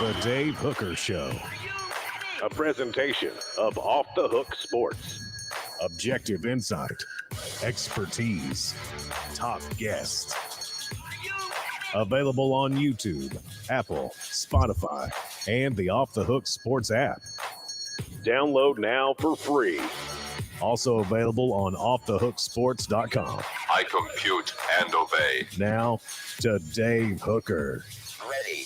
The Dave Hooker Show. A presentation of Off the Hook Sports. Objective insight, expertise, top guests. Available on YouTube, Apple, Spotify, and the Off the Hook Sports app. Download now for free. Also available on offthehooksports.com. I compute and obey. Now to Dave Hooker. Ready.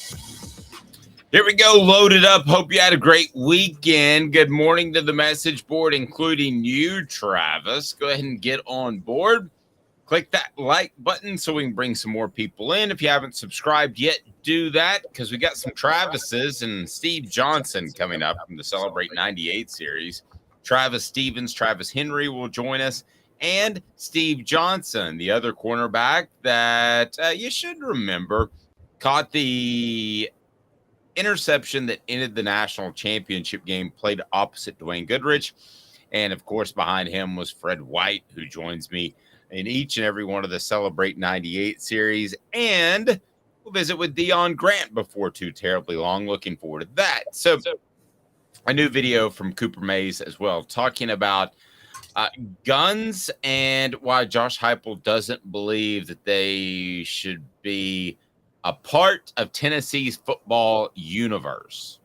Here we go, loaded up. Hope you had a great weekend. Good morning to the message board, including you, Travis. Go ahead and get on board. Click that like button so we can bring some more people in. If you haven't subscribed yet, do that because we got some Travises and Steve Johnson coming up from the Celebrate 98 series. Travis Stevens, Travis Henry will join us, and Steve Johnson, the other cornerback that you should remember, caught the interception that ended the national championship game, played opposite Dwayne Goodrich. And, of course, behind him was Fred White, who joins me in each and every one of the Celebrate 98 series. And we'll visit with Deion Grant before too terribly long. Looking forward to that. So a new video from Cooper Mays as well, talking about guns and why Josh Heupel doesn't believe that they should be a part of Tennessee's football universe.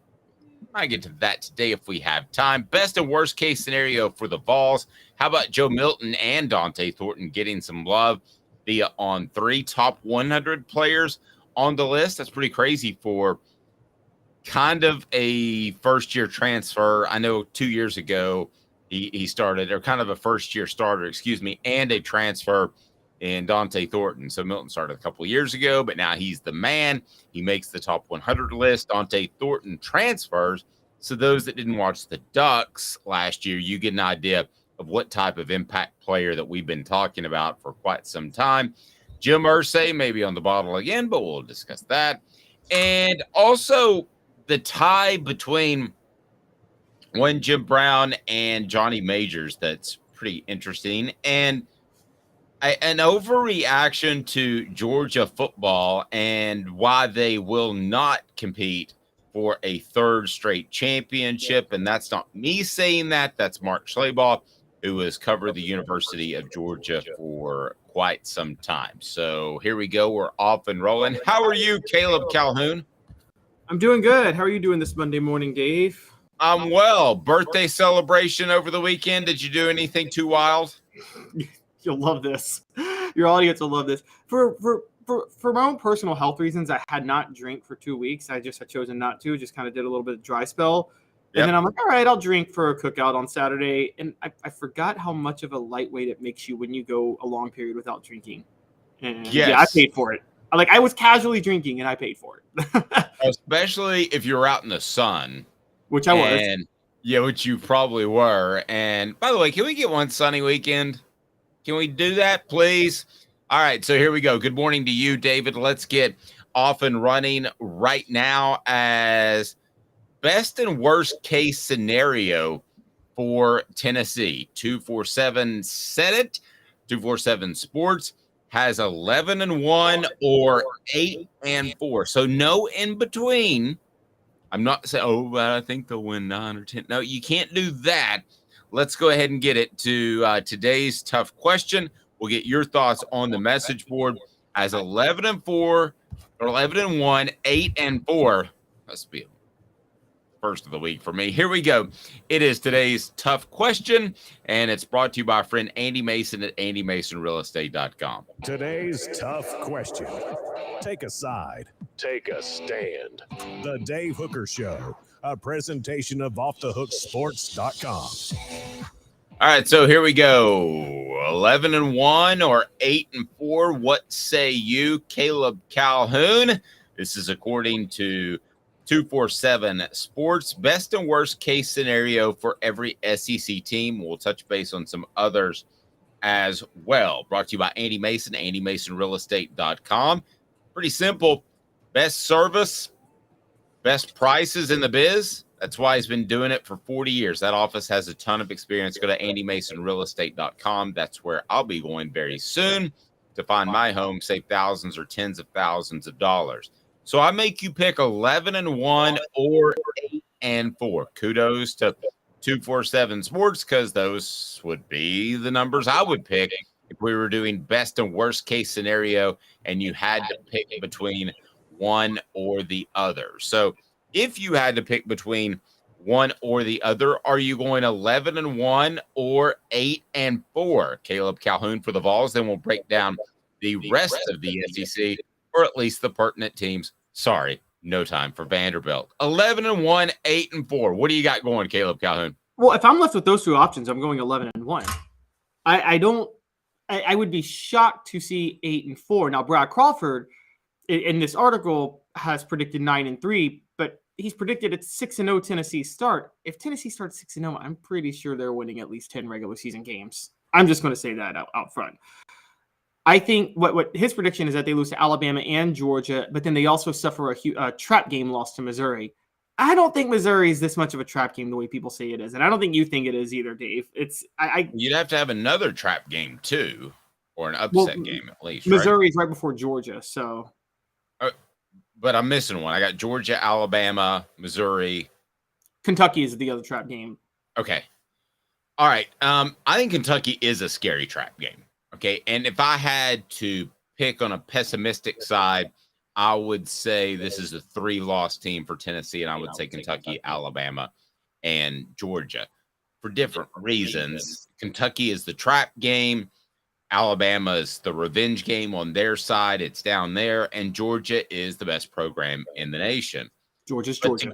I get to that today if we have time. Best and worst case scenario for the Vols. How about Joe Milton and Dante Thornton getting some love via on 3 top 100 players on the list? That's pretty crazy for kind of a first-year transfer. I know 2 years ago he started, or kind of a first-year starter, and a transfer in Dante Thornton. So Milton started a couple of years ago, but now he's the man. He makes the top 100 list. Dante Thornton transfers. So those that didn't watch the Ducks last year, you get an idea of what type of impact player that we've been talking about for quite some time. Jim Irsay may be on the bottle again, but we'll discuss that. And also the tie between one Jim Brown and Johnny Majors, that's pretty interesting. And an overreaction to Georgia football and why they will not compete for a third straight championship. And that's not me saying that. That's Mark Schlabach, who has covered the University of Georgia for quite some time. So here we go. We're off and rolling. How are you, Caleb Calhoun? I'm doing good. How are you doing this Monday morning, Dave? I'm well. Birthday celebration over the weekend. Did you do anything too wild? You'll love this. Your audience will love this. For my own personal health reasons, I had not drank for 2 weeks. I just had chosen not to. Just kind of did a little bit of dry spell. And then I'm like, all right, I'll drink for a cookout on Saturday. And I forgot how much of a lightweight it makes you when you go a long period without drinking. And yeah, I paid for it. I was casually drinking and I paid for it. Especially if you're out in the sun. Which I was. Yeah, which you probably were. And by the way, can we get one sunny weekend? Can we do that, please? All right, so here we go. Good morning to you, David. Let's get off and running right now as best and worst case scenario for Tennessee. 247 said it. 247 Sports has 11-1 or 8-4. So no in between. I'm not saying, but I think they'll win 9 or 10. No, you can't do that. Let's go ahead and get it to today's tough question. We'll get your thoughts on the message board as 11-4 or 11-1, 8-4. Must be first of the week for me. Here we go. It is today's tough question, and it's brought to you by our friend Andy Mason at AndyMasonRealEstate.com. Today's tough question. Take a side. Take a stand. The Dave Hooker Show. A presentation of offthehooksports.com. All right, so here we go. 11-1 or 8-4. What say you, Caleb Calhoun? This is according to 247 Sports. Best and worst case scenario for every SEC team. We'll touch base on some others as well. Brought to you by Andy Mason, AndyMasonRealEstate.com. Pretty simple. Best service, best prices in the biz. That's why he's been doing it for 40 years. That office has a ton of experience. Go to AndyMasonRealEstate.com. That's where I'll be going very soon to find my home, save thousands or tens of thousands of dollars. So I make you pick 11-1 or 8-4. Kudos to 247 Sports, because those would be the numbers I would pick if we were doing best and worst case scenario and you had to pick between one or the other. So if you had to pick between one or the other, are you going 11-1 or 8-4? Caleb Calhoun for the Vols. Then we'll break down the rest of the SEC, or at least the pertinent teams. Sorry, no time for Vanderbilt. 11-1, 8-4. What do you got going, Caleb Calhoun? Well, if I'm left with those two options, I'm going 11-1. I would be shocked to see 8-4. Now, Brad Crawford in this article has predicted 9-3, but he's predicted a 6-0 Tennessee start. If Tennessee starts 6-0, I'm pretty sure they're winning at least 10 regular season games. I'm just going to say that out front. I think what his prediction is that they lose to Alabama and Georgia, but then they also suffer a trap game loss to Missouri. I don't think Missouri is this much of a trap game the way people say it is, and I don't think you think it is either, Dave. You'd have to have another trap game too, or an upset game at least. Missouri is right before Georgia, so. But I'm missing one. I got Georgia, Alabama, Missouri. Kentucky is the other trap game. Okay. All right. I think Kentucky is a scary trap game. Okay. And if I had to pick on a pessimistic side, I would say this is a 3-loss team for Tennessee, and I would say Kentucky, Alabama, and Georgia for different reasons. Kentucky is the trap game. Alabama is the revenge game on their side. It's down there. And Georgia is the best program in the nation. Georgia's Georgia.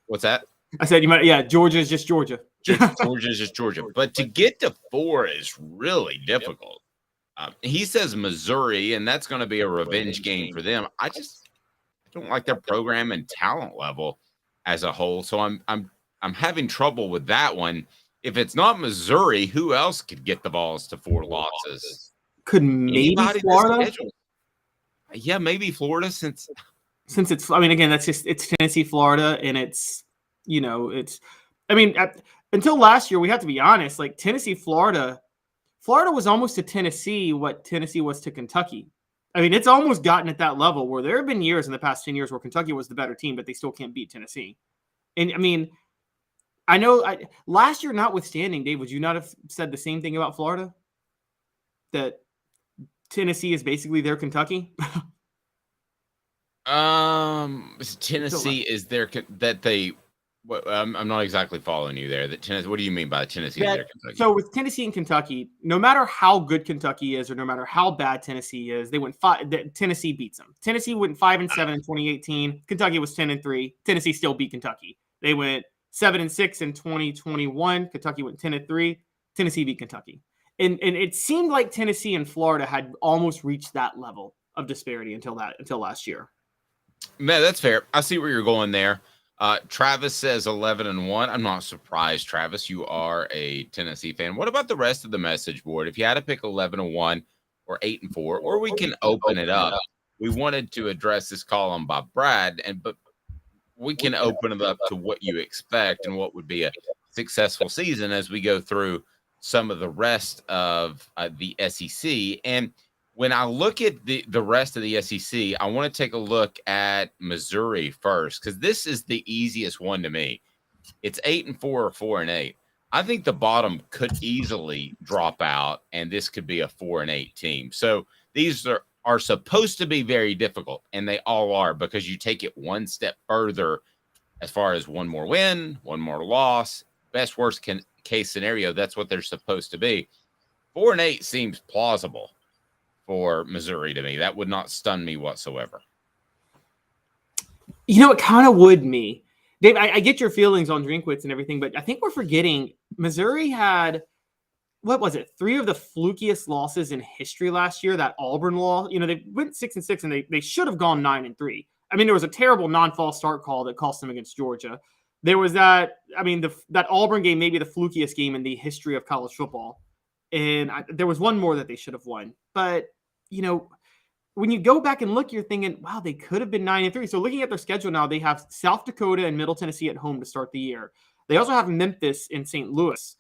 What's that? I said Georgia is just Georgia. Georgia is just Georgia. But to get to 4 is really difficult. He says Missouri, and that's going to be a revenge game for them. I don't like their program and talent level as a whole. So I'm having trouble with that one. If it's not Missouri, who else could get the Vols to 4 losses? Could maybe Florida? Yeah, maybe Florida since it's. I mean, again, it's Tennessee, Florida, and until last year, we have to be honest. Like Tennessee, Florida was almost to Tennessee what Tennessee was to Kentucky. I mean, it's almost gotten at that level where there have been years in the past 10 years where Kentucky was the better team, but they still can't beat Tennessee. And I mean. I know last year notwithstanding, Dave, would you not have said the same thing about Florida? That Tennessee is basically their Kentucky? Tennessee is their that they I'm not exactly following you there. That Tennessee, what do you mean by Tennessee is their Kentucky? So with Tennessee and Kentucky, no matter how good Kentucky is or no matter how bad Tennessee is, they went 5. Tennessee beats them. Tennessee went 5-7 in 2018. Kentucky was 10-3. Tennessee still beat Kentucky. They went 7-6 in 2021. Kentucky went 10-3. Tennessee beat Kentucky. And it seemed like Tennessee and Florida had almost reached that level of disparity until last year. Man, that's fair. I see where you're going there. Travis says 11-1. I'm not surprised, Travis. You are a Tennessee fan. What about the rest of the message board? If you had to pick 11-1 or 8-4, or we can open it up. We wanted to address this column by Brad, but we can open it up to what you expect and what would be a successful season as we go through some of the rest of the SEC. And when I look at the rest of the SEC, I want to take a look at Missouri first, because this is the easiest one to me. It's 8-4 or 4-8. I think the bottom could easily drop out, and this could be a 4-8 team. So these are supposed to be very difficult, and they all are, because you take it one step further as far as one more win, one more loss, best worst case scenario. That's what they're supposed to be. 4-8 seems plausible for Missouri to me. That would not stun me whatsoever. It kind of would me. Dave, I get your feelings on Drinkwitz and everything, but I think we're forgetting Missouri had, what was it, 3 of the flukiest losses in history last year. That Auburn loss, they went 6-6 and they should have gone 9-3. I mean, there was a terrible non-false start call that cost them against Georgia. There was that Auburn game, maybe the flukiest game in the history of college football. And there was one more that they should have won. But, when you go back and look, you're thinking, wow, they could have been 9-3. So looking at their schedule now, they have South Dakota and Middle Tennessee at home to start the year. They also have Memphis and St. Louis.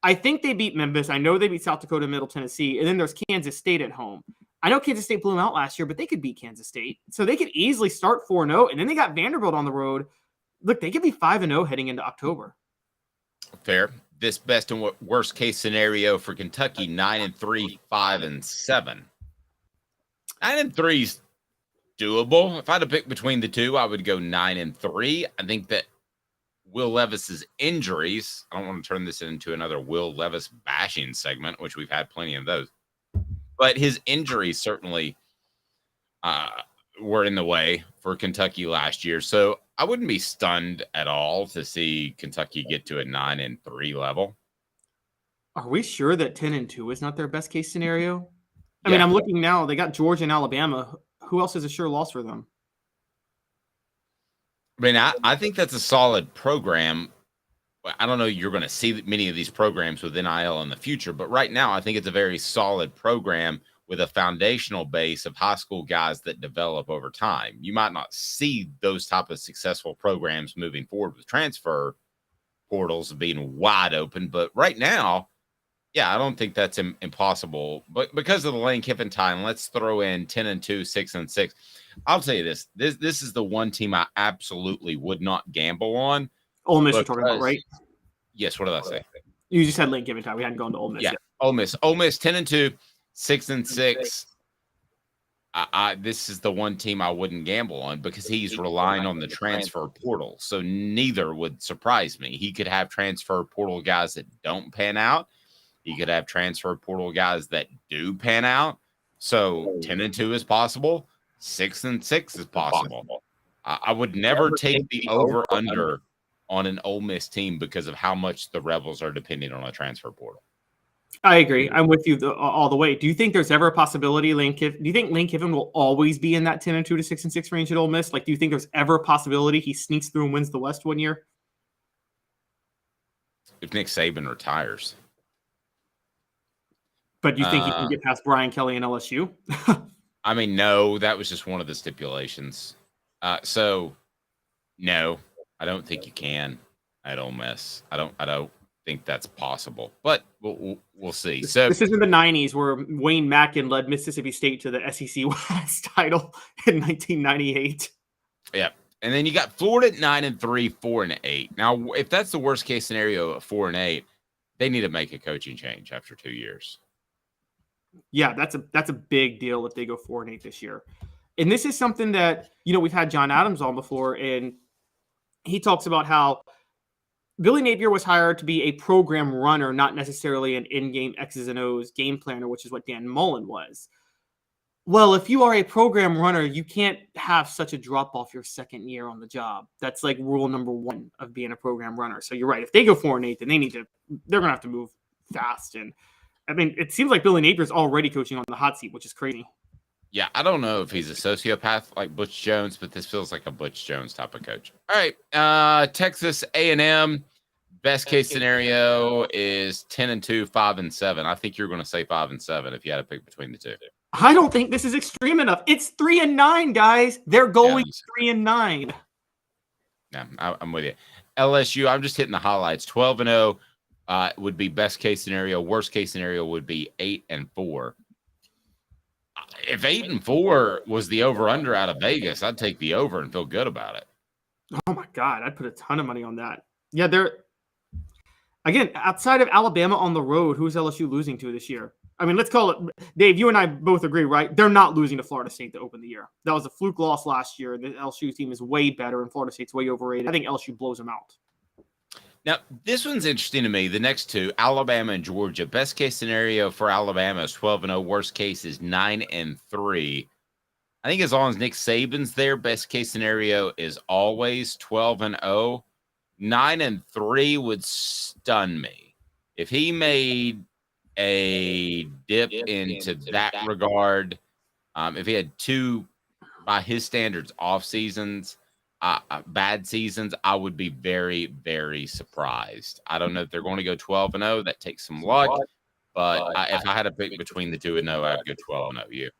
I think they beat Memphis. I know they beat South Dakota and Middle Tennessee. And then there's Kansas State at home. I know Kansas State blew them out last year, but they could beat Kansas State. So they could easily start 4-0, and then they got Vanderbilt on the road. Look, they could be 5-0 heading into October. Fair. This best and worst case scenario for Kentucky, 9-3, 5-7. 9-3 is doable. If I had to pick between the two, I would go 9-3. I think that Will Levis's injuries, I don't want to turn this into another Will Levis bashing segment, which we've had plenty of those, but his injuries certainly were in the way for Kentucky last year. So I wouldn't be stunned at all to see Kentucky get to a 9-3 level. Are we sure that 10-2 is not their best case scenario? I mean, I'm looking now. They got Georgia and Alabama. Who else is a sure loss for them? I mean, I think that's a solid program. I don't know you're going to see many of these programs with NIL in the future, but right now I think it's a very solid program with a foundational base of high school guys that develop over time. You might not see those type of successful programs moving forward with transfer portals being wide open, but right now, yeah, I don't think that's impossible. But because of the Lane Kiffin time, let's throw in 10-2, 6-6. I'll tell you this: this is the one team I absolutely would not gamble on. Ole Miss, you're talking about, right? Yes. What did I say? You just had Lane Kiffin time. We hadn't gone to Ole Miss. Yeah, yet. Ole Miss, 10-2, 6-6. This is the one team I wouldn't gamble on because he's relying on the transfer portal. So neither would surprise me. He could have transfer portal guys that don't pan out. He could have transfer portal guys that do pan out. So 10-2 is possible. 6-6 is possible. I would never take the over-under on an Ole Miss team because of how much the Rebels are dependent on a transfer portal. I agree. I'm with you all the way. Do you think there's ever a possibility do you think Lane Kiffin will always be in that 10-2 to 6-6 range at Ole Miss? Like, do you think there's ever a possibility he sneaks through and wins the West one year? If Nick Saban retires. But you think he can get past Brian Kelly and LSU? I mean, no, that was just one of the stipulations. So, no, I don't think you can at Ole Miss. I don't think that's possible, but we'll see. So this isn't the 90s where Wayne Mackin led Mississippi State to the SEC West title in 1998. Yeah. And then you got Florida at 9-3, 4-8. Now, if that's the worst case scenario at 4-8, they need to make a coaching change after 2 years. Yeah, that's a big deal if they go 4-8 this year. And this is something that, we've had John Adams on before, and he talks about how Billy Napier was hired to be a program runner, not necessarily an in-game X's and O's game planner, which is what Dan Mullen was. Well, if you are a program runner, you can't have such a drop off your second year on the job. That's like rule number one of being a program runner. So you're right. If they go 4-8, then they're going to have to move fast. And I mean, it seems like Billy Napier's already coaching on the hot seat, which is crazy. Yeah, I don't know if he's a sociopath like Butch Jones, but this feels like a Butch Jones type of coach. All right, Texas A&M, best case scenario is 10-2, 5-7. I think you're going to say 5-7 if you had to pick between the two. I don't think this is extreme enough. It's 3-9, guys. They're going 3-9. Yeah, I'm with you. LSU, I'm just hitting the highlights. 12-0 would be best case scenario. Worst case scenario would be 8-4. If 8-4 was the over-under out of Vegas, I'd take the over and feel good about it. Oh, my God. I'd put a ton of money on that. Yeah, again, outside of Alabama on the road, who's LSU losing to this year? I mean, let's call it – Dave, you and I both agree, right? They're not losing to Florida State to open the year. That was a fluke loss last year. The LSU team is way better, and Florida State's way overrated. I think LSU blows them out. Now, this one's interesting to me. The next two, Alabama and Georgia. Best case scenario for Alabama is 12-0. Worst case is 9-3. I think as long as Nick Saban's there, best case scenario is always 12-0. 9-3 would stun me. If he made a dip into that regard, if he had two, by his standards, off seasons, bad seasons, I would be very, very surprised. I don't know if they're going to go 12-0. That takes some luck. But if I had to pick between the 2 and 0, I'd go 12-0. You?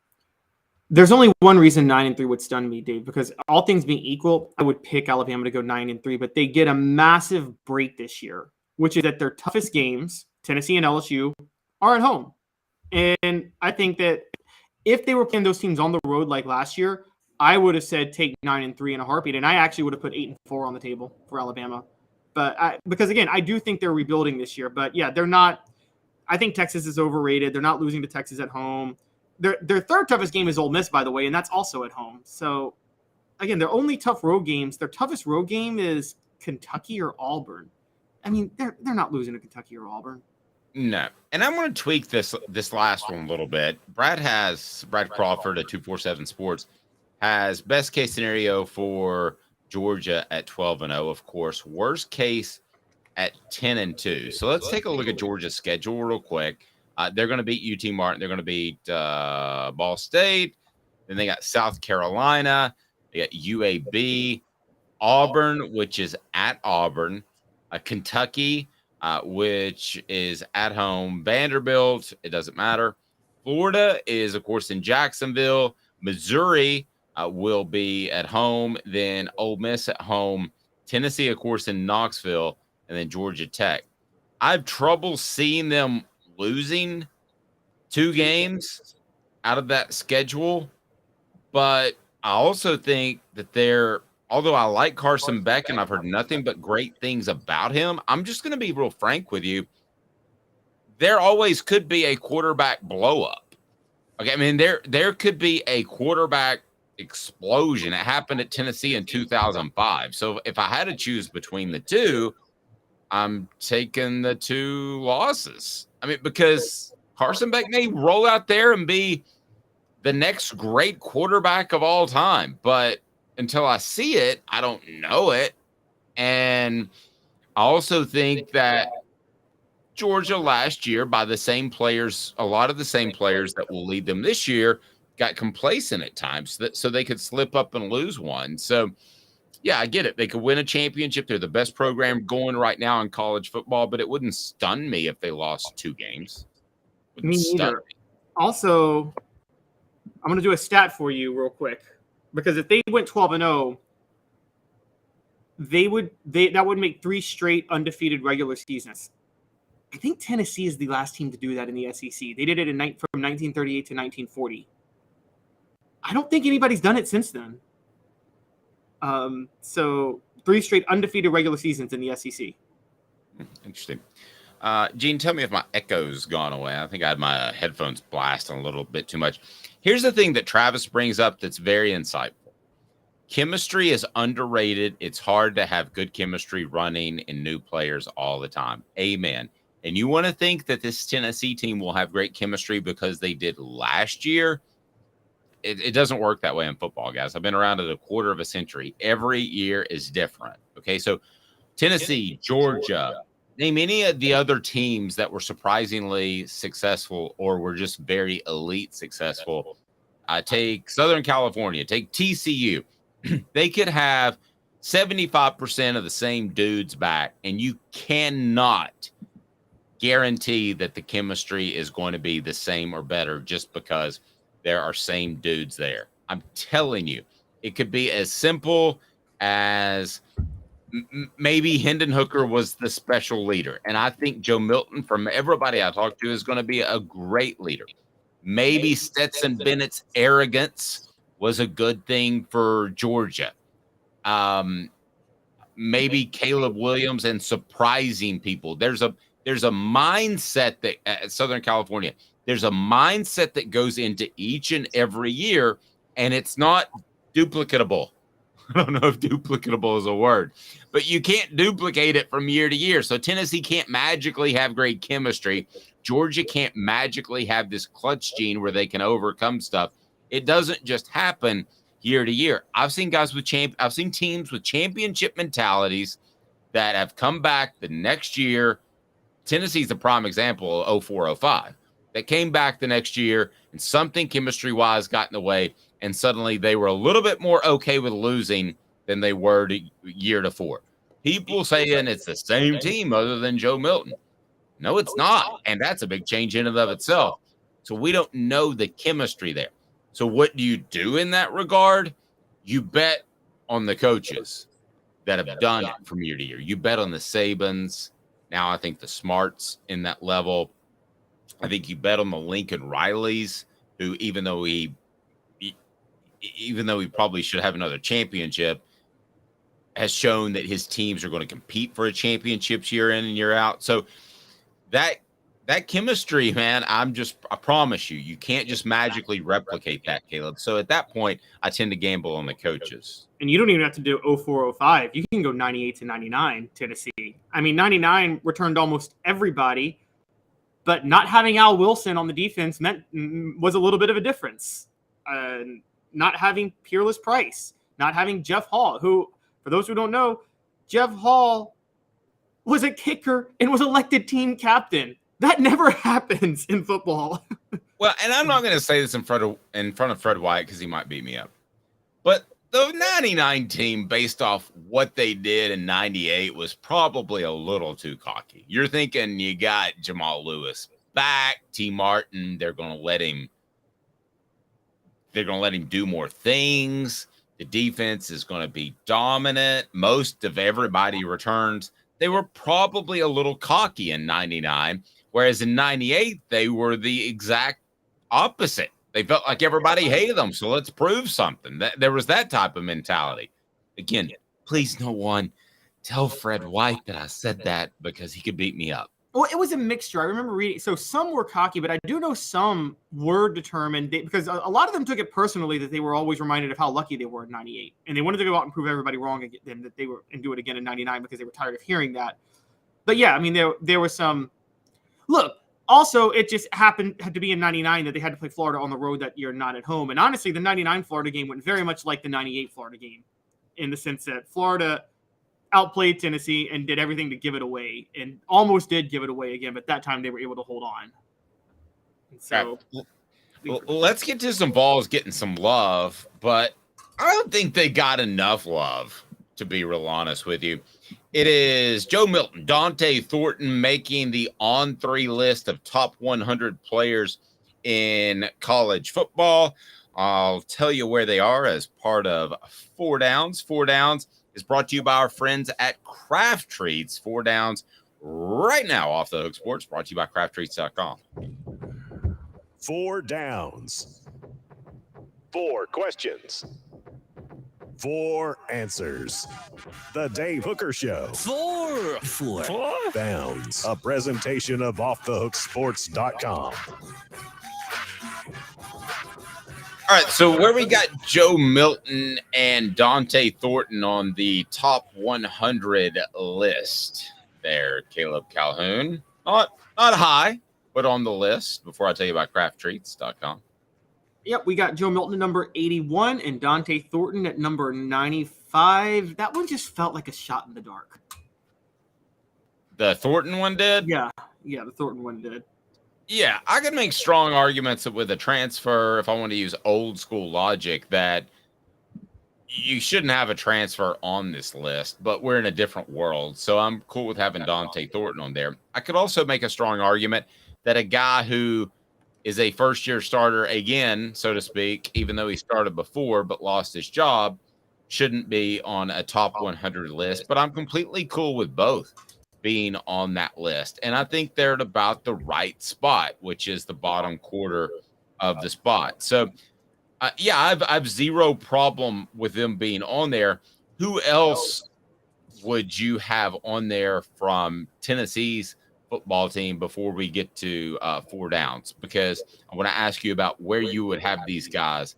There's only one reason 9-3 would stun me, Dave, because all things being equal, I would pick Alabama to go 9-3, but they get a massive break this year, which is that their toughest games, Tennessee and LSU, are at home. And I think that if they were playing those teams on the road like last year, I would have said take 9-3 in a heartbeat, and I actually would have put 8-4 on the table for Alabama. But because again, I do think they're rebuilding this year. But yeah, they're not. I think Texas is overrated. They're not losing to Texas at home. Their third toughest game is Ole Miss, by the way, and that's also at home. So again, their only tough road games. Their toughest road game is Kentucky or Auburn. I mean, they're not losing to Kentucky or Auburn. No. And I'm going to tweak this last one a little bit. Brad Crawford at 247 Sports has best case scenario for Georgia at 12-0, of course. Worst case at 10-2. So let's take a look at Georgia's schedule real quick. They're going to beat UT Martin. They're going to beat Ball State. Then they got South Carolina. They got UAB, Auburn, which is at Auburn, Kentucky, which is at home, Vanderbilt, it doesn't matter. Florida is, of course, in Jacksonville. Missouri will be at home, then Ole Miss at home. Tennessee, of course, in Knoxville, and then Georgia Tech. I have trouble seeing them losing 2 games out of that schedule, but I also think that although I like Carson Beck and I've heard nothing but great things about him, I'm just going to be real frank with you. There always could be a quarterback blow up. Okay, I mean, there could be a quarterback explosion. It happened at Tennessee in 2005. So if I had to choose between the two, I'm taking the 2 losses. I mean, because Carson Beck may roll out there and be the next great quarterback of all time, but until I see it, I don't know it. And I also think that Georgia last year, by the same players, a lot of the same players that will lead them this year, got complacent at times so they could slip up and lose one. So, yeah, I get it. They could win a championship. They're the best program going right now in college football, but it wouldn't stun me if they lost 2 games. Me neither. Also, I'm going to do a stat for you real quick, because if they went 12-0, that would make 3 straight undefeated regular seasons. I think Tennessee is the last team to do that in the SEC. They did it from 1938 to 1940. I don't think anybody's done it since then. So 3 straight undefeated regular seasons in the SEC. Interesting. Gene, tell me if my echo's gone away. I think I had my headphones blasting a little bit too much. Here's the thing that Travis brings up that's very insightful. Chemistry is underrated. It's hard to have good chemistry running in new players all the time. Amen. And you want to think that this Tennessee team will have great chemistry because they did last year? It doesn't work that way in football, guys. I've been around it a quarter of a century. Every year is different. Okay, so Tennessee, Georgia, name any of the other teams that were surprisingly successful or were just very elite successful. Take Southern California, take TCU. They could have 75% of the same dudes back, and you cannot guarantee that the chemistry is going to be the same or better just because there are same dudes there. I'm telling you, it could be as simple as maybe Hendon Hooker was the special leader. And I think Joe Milton, from everybody I talked to, is going to be a great leader. Maybe Stetson Bennett's arrogance was a good thing for Georgia. Maybe Caleb Williams and surprising people. There's a mindset that at Southern California, there's a mindset that goes into each and every year, and it's not duplicatable. I don't know if duplicatable is a word, but you can't duplicate it from year to year. So Tennessee can't magically have great chemistry. Georgia can't magically have this clutch gene where they can overcome stuff. It doesn't just happen year to year. I've seen teams with championship mentalities that have come back the next year. Tennessee's a prime example of 04-05. That came back the next year and something chemistry-wise got in the way, and suddenly they were a little bit more okay with losing than they were year before. People saying it's the same team other than Joe Milton. No, it's not, and that's a big change in and of itself. So we don't know the chemistry there. So what do you do in that regard? You bet on the coaches that have done it from year to year. You bet on the Sabans. Now I think the Smarts in that level. I think you bet on the Lincoln Rileys, who even though he probably should have another championship, has shown that his teams are going to compete for a championship year in and year out. So that chemistry, man, I promise you can't just magically replicate that, Caleb. So at that point, I tend to gamble on the coaches. And you don't even have to do 04-05. You can go 98 to 99, Tennessee. I mean, 99 returned almost everybody, but not having Al Wilson on the defense was a little bit of a difference. Not having Peerless Price, not having Jeff Hall, who, for those who don't know, Jeff Hall was a kicker and was elected team captain. That never happens in football. Well, and I'm not going to say this in front of Fred White because he might beat me up. But the 99 team, based off what they did in 98, was probably a little too cocky. You're thinking you got Jamal Lewis back, T. Martin. They're going to let him do more things. The defense is going to be dominant. Most of everybody returns. They were probably a little cocky in 99, whereas in 98, they were the exact opposite. They felt like everybody hated them, so let's prove something. There was that type of mentality. Again, please no one tell Fred White that I said that because he could beat me up. Well, it was a mixture. I remember reading. So some were cocky, but I do know some were determined because a lot of them took it personally that they were always reminded of how lucky they were in 98. And they wanted to go out and prove everybody wrong again, that they were and do it again in 99 because they were tired of hearing that. But yeah, I mean, there was some – look, also it just had to be in 99 that they had to play Florida on the road that year, not at home. And honestly, the 99 Florida game went very much like the 98 Florida game in the sense that Florida – outplayed Tennessee and did everything to give it away and almost did give it away again, but that time they were able to hold on. And so well, let's get to some Vols getting some love, but I don't think they got enough love, to be real honest with you. It is Joe Milton, Dante Thornton making the on-3 list of top 100 players in college football. I'll tell you where they are as part of 4 Downs. 4 Downs is brought to you by our friends at Craft Treats. 4 Downs right now off the Hook Sports, brought to you by crafttreats.com. 4 Downs. 4 questions. 4 answers. The Dave Hooker Show. 4 Downs. A presentation of offthehooksports.com. All right, so where we got Joe Milton and Dante Thornton on the top 100 list there, Caleb Calhoun. Not high, but on the list before I tell you about crafttreats.com. Yep, we got Joe Milton at number 81 and Dante Thornton at number 95. That one just felt like a shot in the dark. The Thornton one did? Yeah, the Thornton one did. Yeah, I could make strong arguments with a transfer, if I want to use old school logic, that you shouldn't have a transfer on this list, but we're in a different world. So I'm cool with having Dante Thornton on there. I could also make a strong argument that a guy who is a first-year starter again, so to speak, even though he started before but lost his job, shouldn't be on a top 100 list. But I'm completely cool with both being on that list. And I think they're at about the right spot, which is the bottom quarter of the spot. So, I've zero problem with them being on there. Who else would you have on there from Tennessee's football team before we get to 4 Downs? Because I want to ask you about where you would have these guys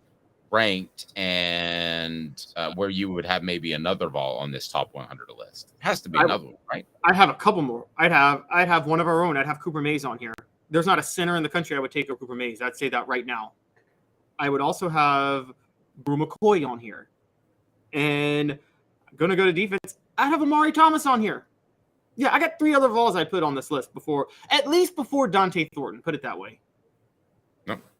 ranked and where you would have maybe another Vol on this top 100 list. It has to be another one, right? I'd have a couple more. I'd have one of our own. I'd have Cooper Mays on here. There's not a center in the country I would take over Cooper Mays. I'd say that right now. I would also have Brew McCoy on here. And I'm going to go to defense. I'd have Amari Thomas on here. Yeah, I got 3 other Vols I'd put on this list at least before Dante Thornton, put it that way.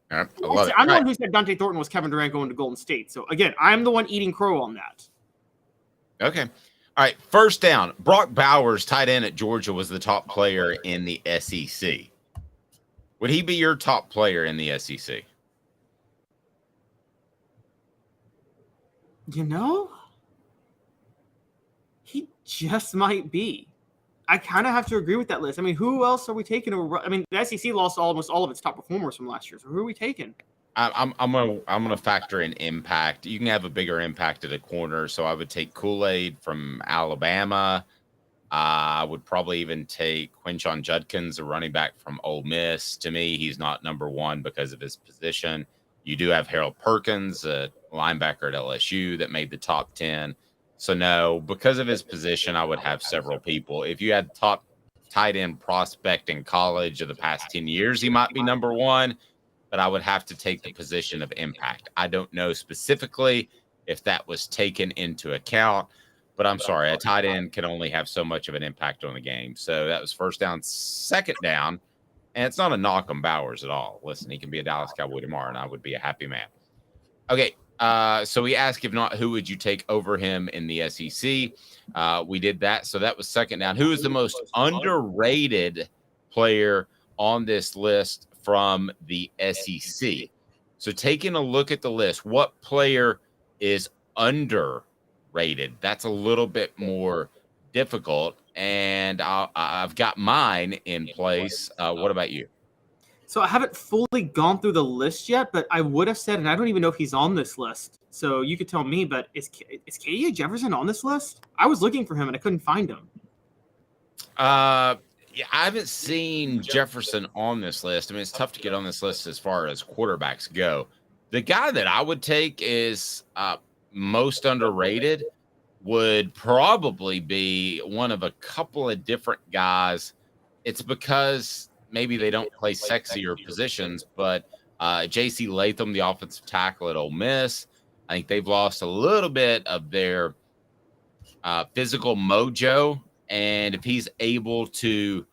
I love it. I'm the one who said Dante Thornton was Kevin Durant going to Golden State. So, again, I'm the one eating crow on that. Okay. All right. First down. Brock Bowers, tight end at Georgia, was the top player in the SEC. Would he be your top player in the SEC? You know, he just might be. I kind of have to agree with that list. I mean, who else are we taking over? I mean, the SEC lost almost all of its top performers from last year. So who are we taking? I'm gonna factor in impact. You can have a bigger impact at a corner, so I would take Kool-Aid from Alabama. I would probably even take Quinshon Judkins, a running back from Ole Miss. To me, he's not number one because of his position. You do have Harold Perkins, a linebacker at LSU that made the top 10. So no, because of his position, I would have several people. If you had top tight end prospect in college of the past 10 years, he might be number one, but I would have to take the position of impact. I don't know specifically if that was taken into account, but I'm sorry, a tight end can only have so much of an impact on the game. So that was first down, second down, and it's not a knock on Bowers at all. Listen, he can be a Dallas Cowboy tomorrow, and I would be a happy man. Okay, so we asked, if not, who would you take over him in the SEC? We did that, so that was second down. Who is the most underrated player on this list from the SEC? So taking a look at the list, what player is underrated? That's a little bit more difficult, and I've got mine in place. What about you? So I haven't fully gone through the list yet, but I would have said, and I don't even know if he's on this list. So you could tell me, but is KJ Jefferson on this list? I was looking for him and I couldn't find him. Yeah, I haven't seen Jefferson on this list. I mean, it's tough to get on this list as far as quarterbacks go. The guy that I would take is most underrated would probably be one of a couple of different guys. It's because maybe they don't play sexier positions, but J.C. Latham, the offensive tackle at Ole Miss, I think they've lost a little bit of their physical mojo. And if he's able to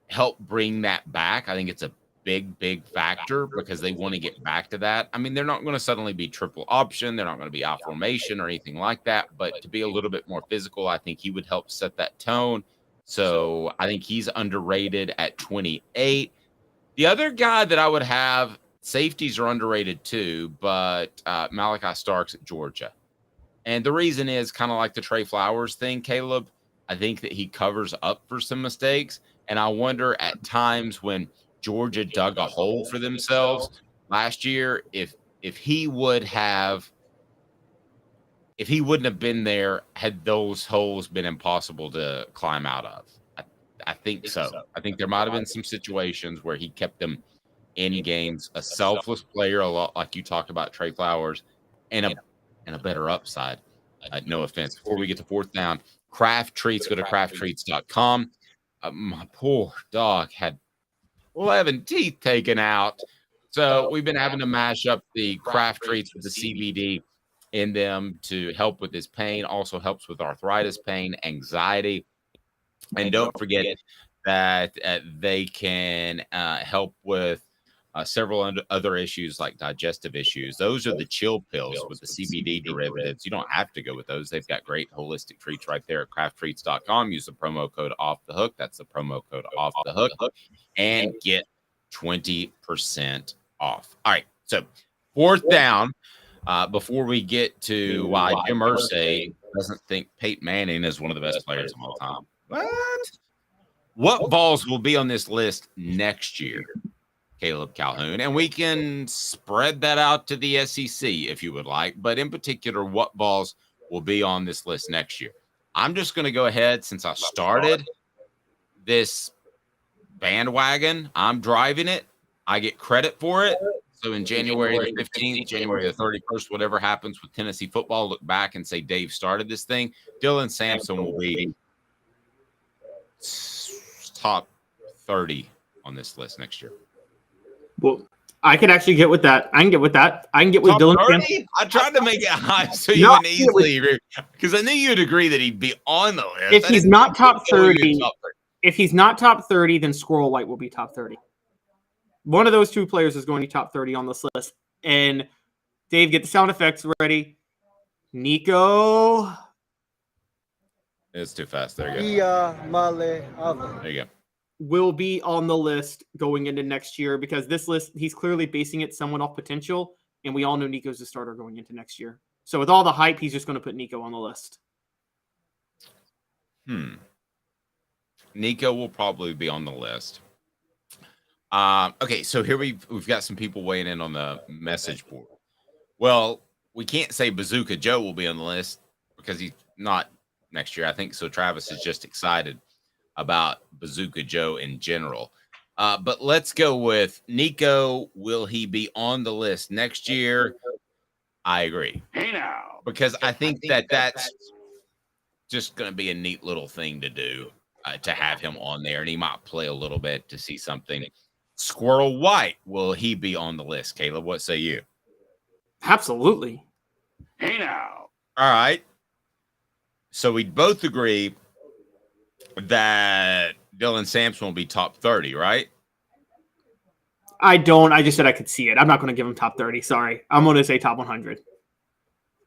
help bring that back, I think it's a big factor because they want to get back to that. I mean, they're not going to suddenly be triple option. They're not going to be I formation or anything like that. But to be a little bit more physical, I think he would help set that tone. So I think he's underrated at 28. The other guy that I would have, safeties are underrated too, but Malachi Starks at Georgia. And the reason is kind of like the Trey Flowers thing, Caleb. I think that he covers up for some mistakes. And I wonder at times when Georgia dug a hole for themselves last year, if he wouldn't have been there, had those holes been impossible to climb out of. I think so. I think there might have been some situations where he kept them in games, a selfless player, a lot like you talked about Trey Flowers, and a better upside. No offense. Before we get to fourth down, Craft Treats, go to crafttreats.com. My poor dog had 11 teeth taken out. So we've been having to mash up the Craft Treats with the CBD in them to help with his pain. Also helps with arthritis pain, anxiety. And don't forget that they can help with several other issues like digestive issues. Those are the chill pills with the CBD derivatives. You don't have to go with those. They've got great holistic treats right there at crafttreats.com. Use the promo code Off the Hook. That's the promo code Off the Hook, and get 20% off. All right. So fourth down, before we get to why Jim Irsay doesn't think Peyton Manning is one of the best players of all time. What Vols will be on this list next year? Caleb Calhoun, and we can spread that out to the SEC if you would like, but in particular, what Vols will be on this list next year? I'm just going to go ahead, since I started this bandwagon, I'm driving it. I get credit for it. So in January the 15th, January the 31st, whatever happens with Tennessee football, look back and say Dave started this thing. Dylan Sampson will be top 30 on this list next year. Well, I can actually get with that. I can get with that. I can get with Top Dylan 30? Sampson. I tried to make it high so you wouldn't easily agree, because I knew you'd agree that he'd be on the list. If he's not top 30, if he's not top 30, then Squirrel White will be top 30. One of those two players is going to be top 30 on this list. And Dave, get the sound effects ready. Nico. It's too fast. There you go. There you go. Will be on the list going into next year, because this list, he's clearly basing it somewhat off potential, and we all know Nico's the starter going into next year. So with all the hype, he's just going to put Nico on the list. Nico will probably be on the list. Okay, so here we've got some people weighing in on the message board. Well, we can't say Bazooka Joe will be on the list because he's not next year, I think. So Travis is just excited about Bazooka Joe in general. But let's go with Nico. Will he be on the list next year? I agree. Hey now. Because I think that's just going to be a neat little thing to do, to have him on there. And he might play a little bit to see something. Squirrel White, will he be on the list? Caleb, what say you? Absolutely. Hey now. All right. So we both agree that Dylan Sampson will be top 30, right? I don't. I just said I could see it. I'm not going to give him top 30. Sorry. I'm going to say top 100.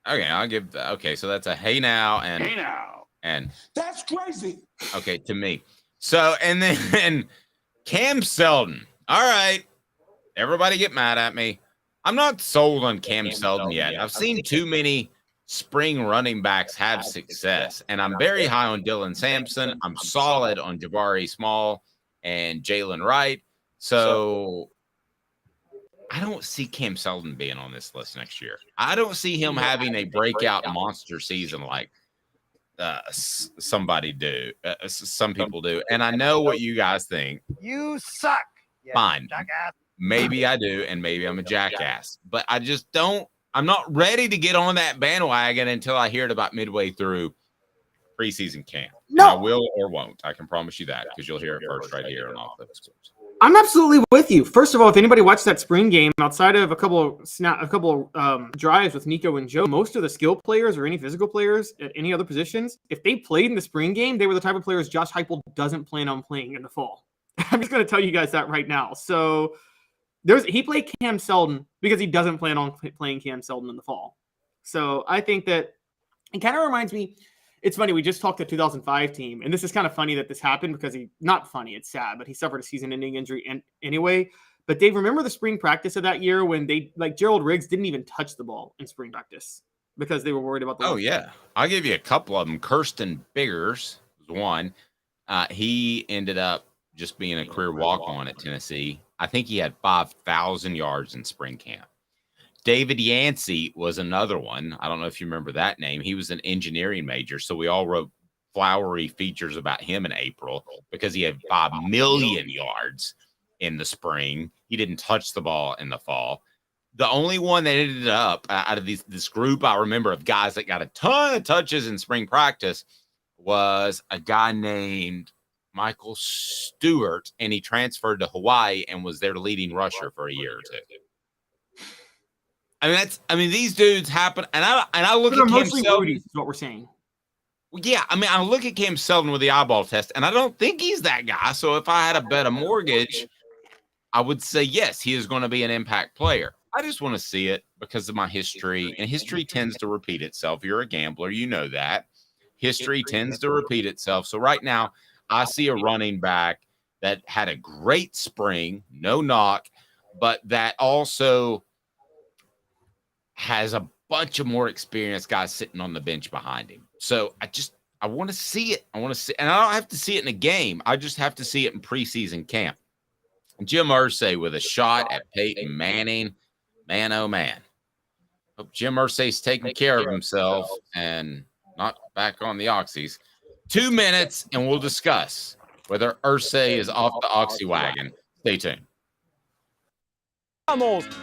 Okay, I'll give that. Okay, so that's a hey now and Hey now. And that's crazy. Okay, to me. So and then Cam Seldon. All right. Everybody get mad at me. I'm not sold on Cam Seldon yet. I've seen too many spring running backs have success, and I'm very high on Dylan Sampson. I'm solid on Jabari Small and Jalen Wright. So I don't see Cam Seldon being on this list next year. I don't see him having a breakout monster season like somebody do. Some people do. And I know what you guys think. You suck. Fine. Jackass. Maybe I do, and maybe I'm a jackass. But I just don't. I'm not ready to get on that bandwagon until I hear it about midway through preseason camp. No. And I will or won't. I can promise you that because you'll hear it first right here on Off the Hook Sports. I'm absolutely with you. First of all, if anybody watched that spring game, outside of a couple drives with Nico and Joe, most of the skill players or any physical players at any other positions, if they played in the spring game, they were the type of players Josh Heupel doesn't plan on playing in the fall. I'm just going to tell you guys that right now. So he played Cam Seldon because he doesn't plan on playing Cam Seldon in the fall. So I think that it kind of reminds me. It's funny, we just talked the 2005 team, and this is kind of funny that this happened because not funny, it's sad, but he suffered a season-ending injury anyway. But Dave, remember the spring practice of that year when Gerald Riggs didn't even touch the ball in spring practice because they were worried about the Oh, yeah. I'll give you a couple of them. Kirsten Biggers was one. He ended up just being a career walk-on at Tennessee. I think he had 5,000 yards in spring camp. David Yancey was another one. I don't know if you remember that name. He was an engineering major, so we all wrote flowery features about him in April because he had 5 million yards in the spring. He didn't touch the ball in the fall. The only one that ended up out of this group I remember of guys that got a ton of touches in spring practice was a guy named Michael Stewart, and he transferred to Hawaii and was their leading rusher for a year or two. These dudes happen, and I look at Cam Seldon. Is what we're saying. Yeah, I look at Cam Seldon with the eyeball test, and I don't think he's that guy. So if I had to bet a mortgage, I would say yes, he is going to be an impact player. I just want to see it because of my history, and history tends to repeat itself. You're a gambler, you know that. History tends to repeat itself. So right now, I see a running back that had a great spring, no knock, but that also has a bunch of more experienced guys sitting on the bench behind him. So I want to see it. I want to see, and I don't have to see it in a game. I just have to see it in preseason camp. Jim Irsay with a shot at Peyton Manning. Man, oh man. Hope Jim Irsay's taking care of himself and not back on the oxys. 2 minutes, and we'll discuss whether Irsay is off the oxy wagon. Stay tuned.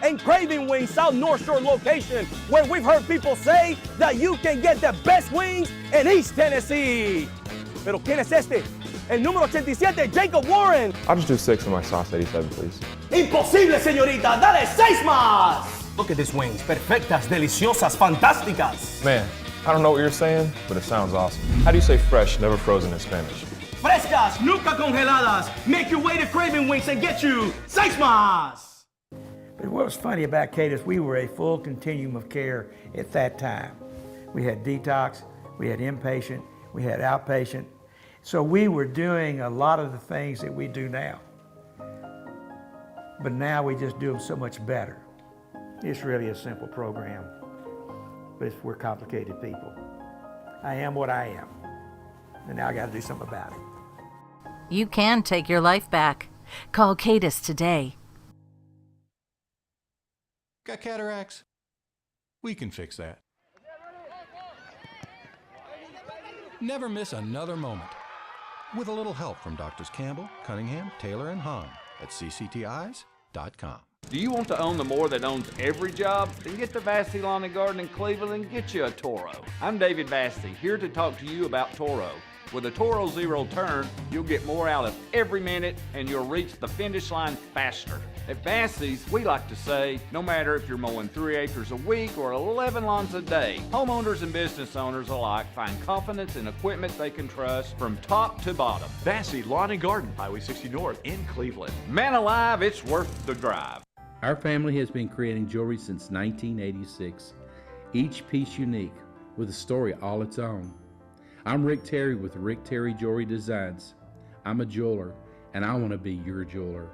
And Craving Wings South North Shore location, where we've heard people say that you can get the best wings in East Tennessee. Pero ¿quién es este? El número 87, Jacob Warren. I'll just do 6 in my sauce 87, please. Imposible, señorita. Dale 6 más. Look at these wings. Perfectas, deliciosas, fantásticas. Man, I don't know what you're saying, but it sounds awesome. How do you say fresh, never frozen in Spanish? Frescas, nunca congeladas. Make your way to Craving Wings and get you 6 más. But what was funny about Cadis, we were a full continuum of care at that time. We had detox, we had inpatient, we had outpatient. So we were doing a lot of the things that we do now. But now we just do them so much better. It's really a simple program, but we're complicated people. I am what I am, and now I got to do something about it. You can take your life back. Call Cadis today. Got cataracts? We can fix that. Never miss another moment. With a little help from Doctors Campbell, Cunningham, Taylor, and Hahn at cctis.com. Do you want to own the more that owns every job? Then get to Vassey Lawn and Garden in Cleveland and get you a Toro. I'm David Vassey, here to talk to you about Toro. With a Toro Zero Turn, you'll get more out of every minute and you'll reach the finish line faster. At Vassey's, we like to say, no matter if you're mowing 3 acres a week or 11 lawns a day, homeowners and business owners alike find confidence in equipment they can trust from top to bottom. Vassey Lawn and Garden, Highway 60 North in Cleveland. Man alive, it's worth the drive. Our family has been creating jewelry since 1986, each piece unique with a story all its own. I'm Rick Terry with Rick Terry Jewelry Designs. I'm a jeweler, and I want to be your jeweler.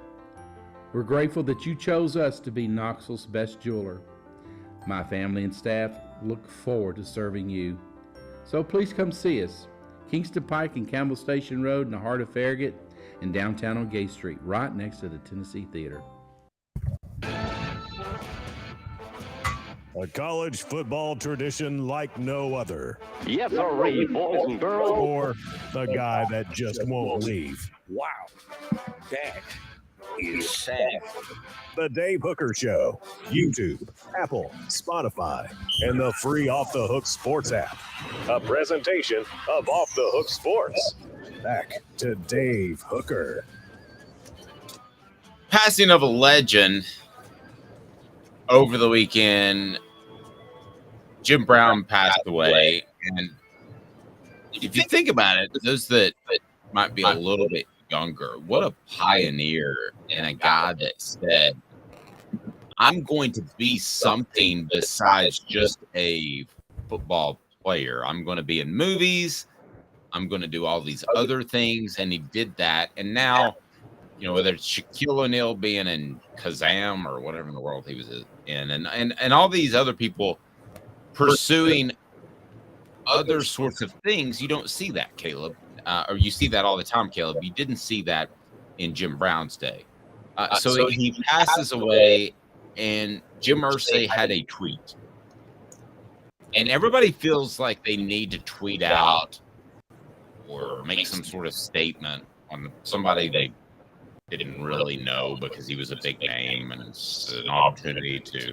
We're grateful that you chose us to be Knoxville's best jeweler. My family and staff look forward to serving you. So please come see us. Kingston Pike and Campbell Station Road in the heart of Farragut and downtown on Gay Street, right next to the Tennessee Theater. A college football tradition like no other. Yes, sir, boys and girls. Or the guy that just won't leave. Wow, that is sad. The Dave Hooker Show, YouTube, Apple, Spotify, and the free Off the Hook Sports app. A presentation of Off the Hook Sports. Back to Dave Hooker. Passing of a legend over the weekend. Jim Brown passed away, and if you think about it, those that might be a little bit younger, what a pioneer and a guy that said, I'm going to be something besides just a football player. I'm going to be in movies. I'm going to do all these other things, and he did that. And now, you know, whether it's Shaquille O'Neal being in Kazam or whatever in the world he was in, and all these other people pursuing other sorts of things, you don't see that, Caleb. Or you see that all the time, Caleb. You didn't see that in Jim Brown's day. So he passes away, and Jim Irsay had a tweet. And everybody feels like they need to tweet out or make some sort of statement on somebody they didn't really know because he was a big name, and it's an opportunity to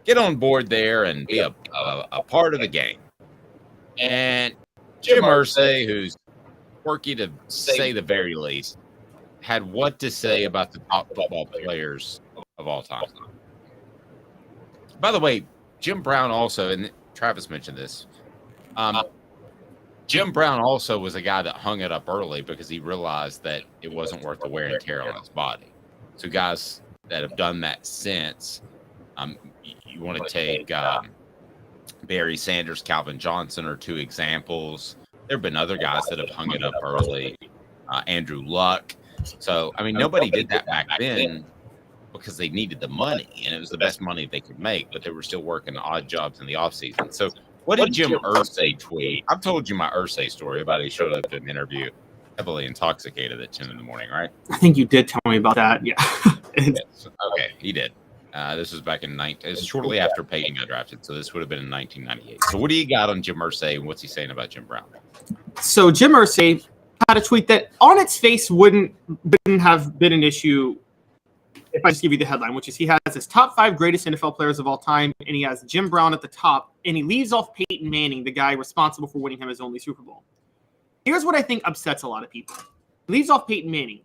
get on board there and be a part of the game. And Jim Irsay, who's quirky to say the very least, had what to say about the top football players of all time. By the way, Jim Brown also, and Travis mentioned this, Jim Brown also was a guy that hung it up early because he realized that it wasn't worth the wear and tear on his body. So guys that have done that since, you want to take Barry Sanders, Calvin Johnson are two examples. There have been other guys that have hung it up early. Andrew Luck. So, I mean, nobody did that back then because they needed the money, and it was the best money they could make, but they were still working odd jobs in the offseason. So what did Jim Irsay tweet? I've told you my Irsay story about he showed up to an interview heavily intoxicated at 10 in the morning, right? I think you did tell me about that. Yeah. Yes. Okay, he did. This was back in shortly after Peyton got drafted, so this would have been in 1998. So what do you got on Jim Irsay, and what's he saying about Jim Brown? So Jim Irsay had a tweet that on its face wouldn't have been an issue if I just give you the headline, which is he has his top 5 greatest NFL players of all time, and he has Jim Brown at the top, and he leaves off Peyton Manning, the guy responsible for winning him his only Super Bowl. Here's what I think upsets a lot of people. He leaves off Peyton Manning.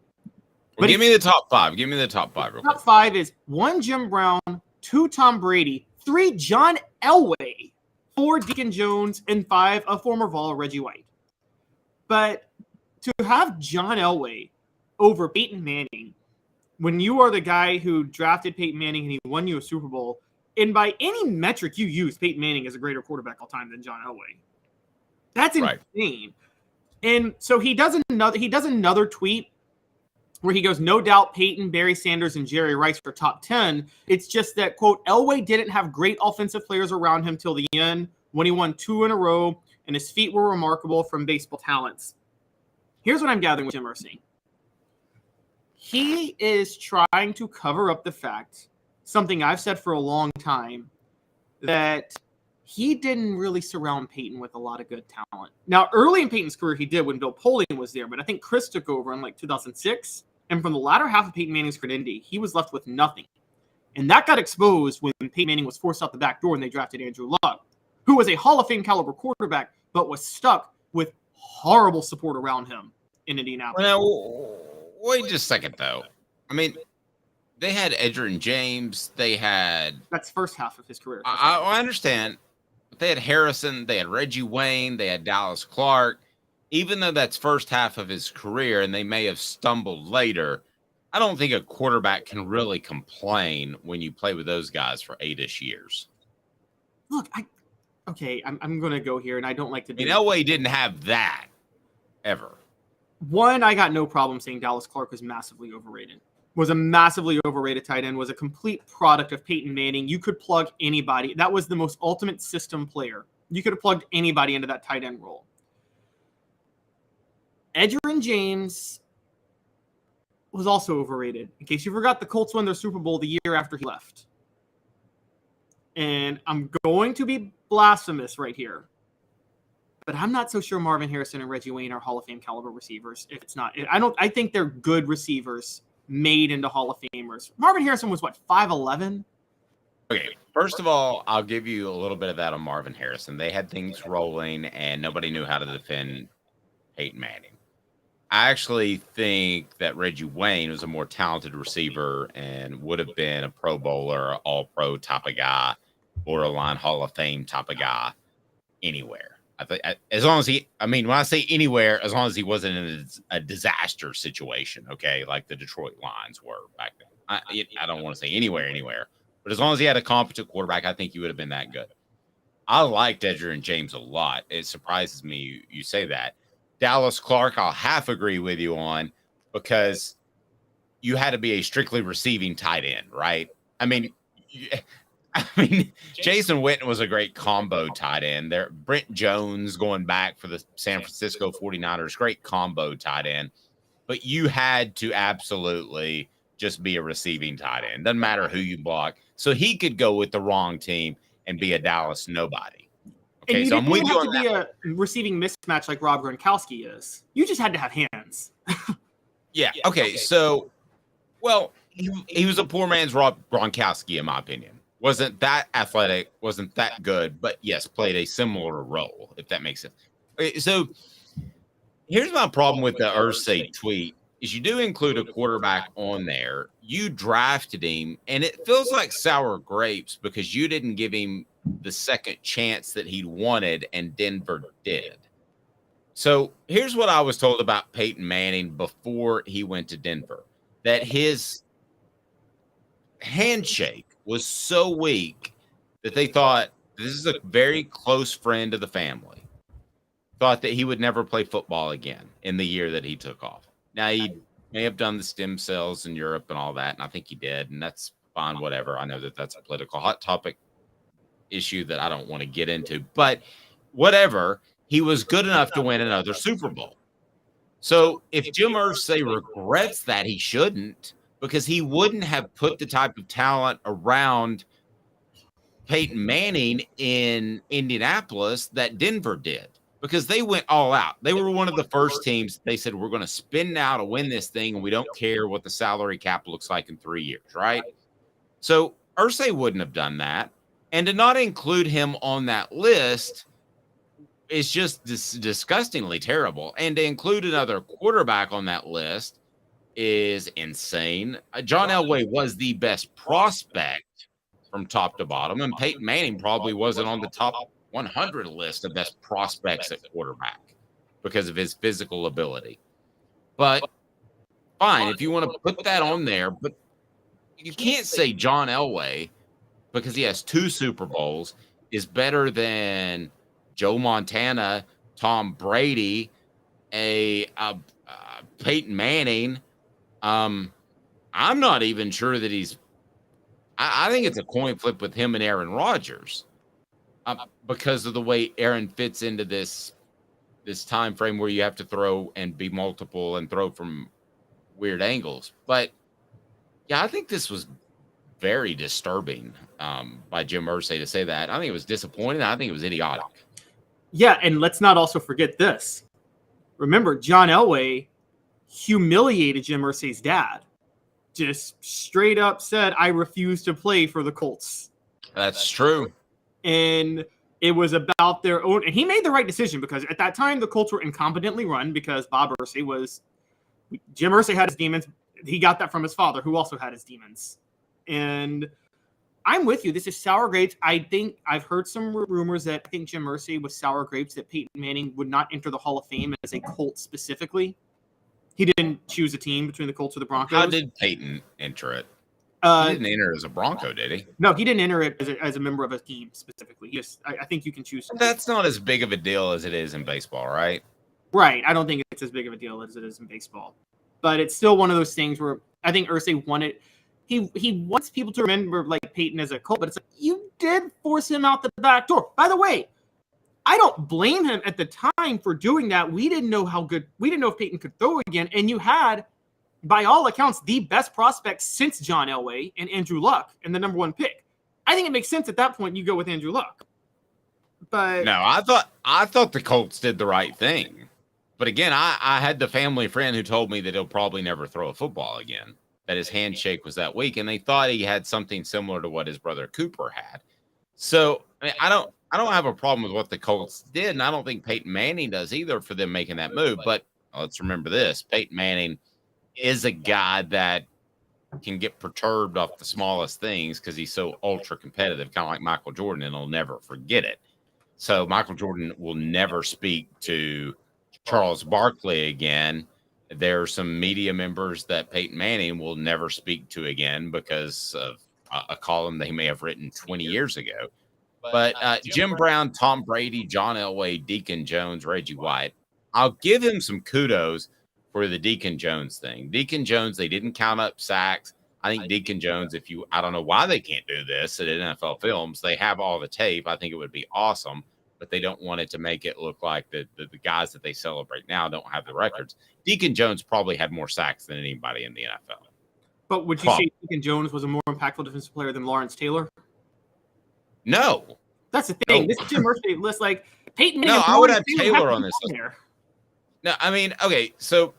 Well, give me the top 5. Give me the top 5 real quick. Top 5 is 1 Jim Brown, 2 Tom Brady, 3 John Elway, 4 Deacon Jones, and 5 a former Vol, Reggie White. But to have John Elway over Peyton Manning, when you are the guy who drafted Peyton Manning and he won you a Super Bowl, and by any metric you use, Peyton Manning is a greater quarterback all time than John Elway. That's insane. Right. And so he does another tweet where he goes, no doubt Peyton, Barry Sanders, and Jerry Rice are top 10. It's just that, quote, Elway didn't have great offensive players around him till the end when he won 2 in a row, and his feet were remarkable from baseball talents. Here's what I'm gathering with Jim Irsay. he is trying to cover up the fact, something I've said for a long time, that he didn't really surround Peyton with a lot of good talent. Now, early in Peyton's career, he did when Bill Polian was there, but I think Chris took over in like 2006. And from the latter half of Peyton Manning's career, he was left with nothing. And that got exposed when Peyton Manning was forced out the back door and they drafted Andrew Luck, who was a Hall of Fame caliber quarterback, but was stuck with horrible support around him in Indianapolis. Well, wait just a second, though. I mean, they had Edgerrin James. They had... That's first half of his career. I understand. But they had Harrison. They had Reggie Wayne. They had Dallas Clark. Even though that's first half of his career and they may have stumbled later, I don't think a quarterback can really complain when you play with those guys for 8-ish years. Look, I'm going to go here, and I don't like to do Elway didn't have that ever. One, I got no problem saying Dallas Clark was massively overrated. Was a massively overrated tight end, was a complete product of Peyton Manning. You could plug anybody. That was the most ultimate system player. You could have plugged anybody into that tight end role. Edgerrin James was also overrated. In case you forgot, the Colts won their Super Bowl the year after he left. And I'm going to be blasphemous right here, but I'm not so sure Marvin Harrison and Reggie Wayne are Hall of Fame caliber receivers. If it's not, I think they're good receivers made into Hall of Famers. Marvin Harrison was what, 5'11"? Okay, first of all, I'll give you a little bit of that on Marvin Harrison. They had things rolling and nobody knew how to defend Peyton Manning. I actually think that Reggie Wayne was a more talented receiver and would have been a Pro Bowler, all-pro type of guy, borderline Hall of Fame type of guy anywhere. I think as long as when I say anywhere, as long as he wasn't in a disaster situation, okay, like the Detroit Lions were back then. I don't want to say anywhere, but as long as he had a competent quarterback, I think he would have been that good. I liked Edgerrin James a lot. It surprises me you say that. Dallas Clark, I'll half agree with you on, because you had to be a strictly receiving tight end, right? I mean, Jason Witten was a great combo tight end. There, Brent Jones going back for the San Francisco 49ers, great combo tight end. But you had to absolutely just be a receiving tight end. Doesn't matter who you block. So he could go with the wrong team and be a Dallas nobody. Okay, and you didn't have to be a receiving mismatch like Rob Gronkowski is. You just had to have hands. Yeah. Okay. So, well, he was a poor man's Rob Gronkowski, in my opinion. Wasn't that athletic, wasn't that good, but yes, played a similar role, if that makes sense. Okay, so here's my problem with the Irsay tweet is you do include a quarterback on there. You drafted him, and it feels like sour grapes because you didn't give him the second chance that he wanted, and Denver did. So here's what I was told about Peyton Manning before he went to Denver, that his handshake was so weak that they thought this is a very close friend of the family, thought that he would never play football again in the year that he took off. Now, he may have done the stem cells in Europe and all that, and I think he did, and that's fine, whatever. I know that that's a political hot topic issue that I don't want to get into, but whatever, he was good enough to win another Super Bowl. So if Jim Irsay regrets that, he shouldn't, because he wouldn't have put the type of talent around Peyton Manning in Indianapolis that Denver did, because they went all out. They were one of the first teams. They said, we're going to spend now to win this thing, and we don't care what the salary cap looks like in 3 years, right? So Irsay wouldn't have done that. And to not include him on that list is just disgustingly terrible. And to include another quarterback on that list is insane. John Elway was the best prospect from top to bottom, and Peyton Manning probably wasn't on the top 100 list of best prospects at quarterback because of his physical ability. But fine, if you want to put that on there, but you can't say John Elway, because he has 2 Super Bowls, is better than Joe Montana, Tom Brady, Peyton Manning. I'm not even sure that he's – I think it's a coin flip with him and Aaron Rodgers because of the way Aaron fits into this time frame where you have to throw and be multiple and throw from weird angles. But yeah, I think this was very disturbing by Jim Irsay to say that. I think it was disappointing. I think it was idiotic. Yeah, and let's not also forget this. Remember, John Elway humiliated Jim Irsay's dad. Just straight up said, I refuse to play for the Colts. That's true. And it was about their own. And he made the right decision because at that time, the Colts were incompetently run because Bob Irsay was. Jim Irsay had his demons. He got that from his father, who also had his demons. And I'm with you. This is sour grapes. I think I've heard some rumors that I think Jim Irsay was sour grapes that Peyton Manning would not enter the Hall of Fame as a Colt specifically. He didn't choose a team between the Colts or the Broncos. How did Peyton enter it? He didn't enter as a Bronco, did he? No, he didn't enter it as a member of a team specifically. I think you can choose. That's not as big of a deal as it is in baseball, right? Right. I don't think it's as big of a deal as it is in baseball. But it's still one of those things where I think Irsay wanted. He wants people to remember like Peyton as a Colt, but it's like you did force him out the back door. By the way, I don't blame him at the time for doing that. We didn't know if Peyton could throw again. And you had, by all accounts, the best prospect since John Elway and Andrew Luck and the number one pick. I think it makes sense at that point you go with Andrew Luck. But no, I thought the Colts did the right thing. But again, I had the family friend who told me that he'll probably never throw a football again, that his handshake was that weak, and they thought he had something similar to what his brother Cooper had. So I mean, I don't have a problem with what the Colts did, and I don't think Peyton Manning does either for them making that move. But let's remember this: Peyton Manning is a guy that can get perturbed off the smallest things because he's so ultra competitive, kind of like Michael Jordan, and he'll never forget it. So Michael Jordan will never speak to Charles Barkley again. There are some media members that Peyton Manning will never speak to again because of a column they may have written 20 years ago. But Jim Brown, Tom Brady, John Elway, Deacon Jones, Reggie White, I'll give him some kudos for the Deacon Jones thing. Deacon Jones, they didn't count up sacks. I think Deacon Jones, I don't know why they can't do this at NFL Films. They have all the tape. I think it would be awesome, but they don't want it to make it look like the guys that they celebrate now don't have the records. Deacon Jones probably had more sacks than anybody in the NFL. But would you say Deacon Jones was a more impactful defensive player than Lawrence Taylor? No. That's the thing. No. This Jim Irsay list, like Peyton Manning. No, I would have Taylor on this list. No, I mean, okay, so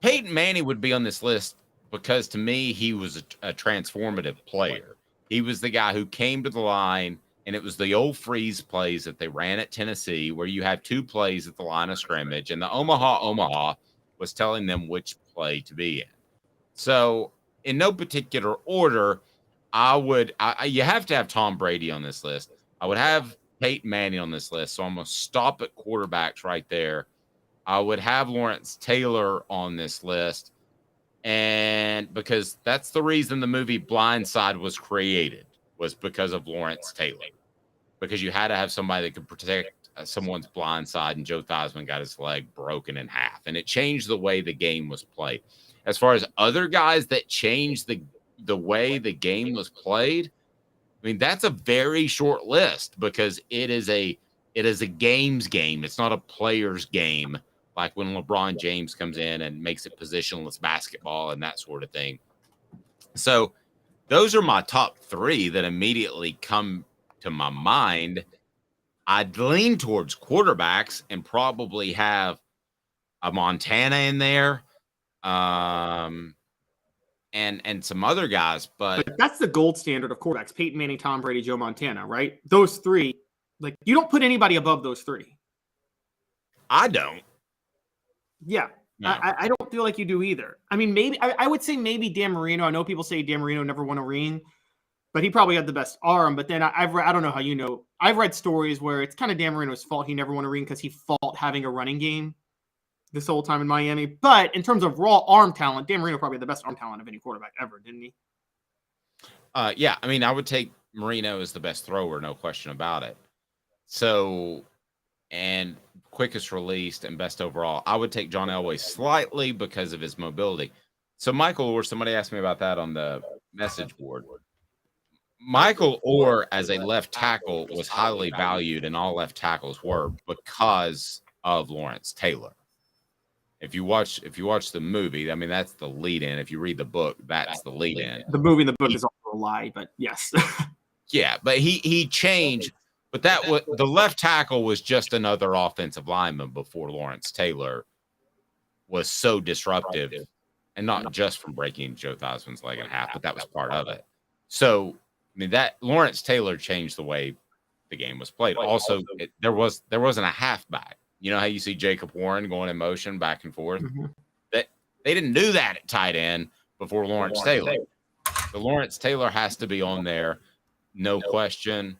Peyton Manning would be on this list because to me, he was a transformative player. He was the guy who came to the line, and it was the old freeze plays that they ran at Tennessee where you have two plays at the line of scrimmage, and the Omaha was telling them which play to be in. So in no particular order, you have to have Tom Brady on this list. I would have Peyton Manning on this list. So I'm going to stop at quarterbacks right there. I would have Lawrence Taylor on this list. And because that's the reason the movie Blind Side was created, was because of Lawrence Taylor. Because you had to have somebody that could protect someone's blind side, and Joe Theismann got his leg broken in half. And it changed the way the game was played. As far as other guys that changed the way the game was played, I mean, that's a very short list because it is a game's game. It's not a player's game, like when LeBron James comes in and makes it positionless basketball and that sort of thing. So those are my top three that immediately come to my mind. I'd lean towards quarterbacks and probably have a Montana in there. And some other guys, but that's the gold standard of quarterbacks: Peyton Manning, Tom Brady, Joe Montana, right? Those three, like you don't put anybody above those three. I don't. Yeah, no. I don't feel like you do either. I mean, maybe I would say maybe Dan Marino. I know people say Dan Marino never won a ring, but he probably had the best arm. But then I don't know how you know. I've read stories where it's kind of Dan Marino's fault he never won a ring because he fought having a running game this whole time in Miami. But in terms of raw arm talent, Dan Marino probably had the best arm talent of any quarterback ever, didn't he? Yeah, I mean, I would take Marino as the best thrower, no question about it. So, and quickest released and best overall, I would take John Elway slightly because of his mobility. So Michael Orr, somebody asked me about that on the message board. Michael Orr as a left tackle was highly valued, and all left tackles were because of Lawrence Taylor. If you watch the movie, I mean, that's the lead in. If you read the book, that's the lead in. The movie and the book is also a lie, but yes. Yeah, but he changed. But that was the left tackle was just another offensive lineman before Lawrence Taylor was so disruptive, and not just from breaking Joe Theismann's leg in half, but that was part of it. So I mean, that Lawrence Taylor changed the way the game was played. Also, there wasn't a halfback. You know how you see Jacob Warren going in motion back and forth? Mm-hmm. That they didn't do that at tight end before Lawrence Taylor. The Lawrence Taylor has to be on there, no question.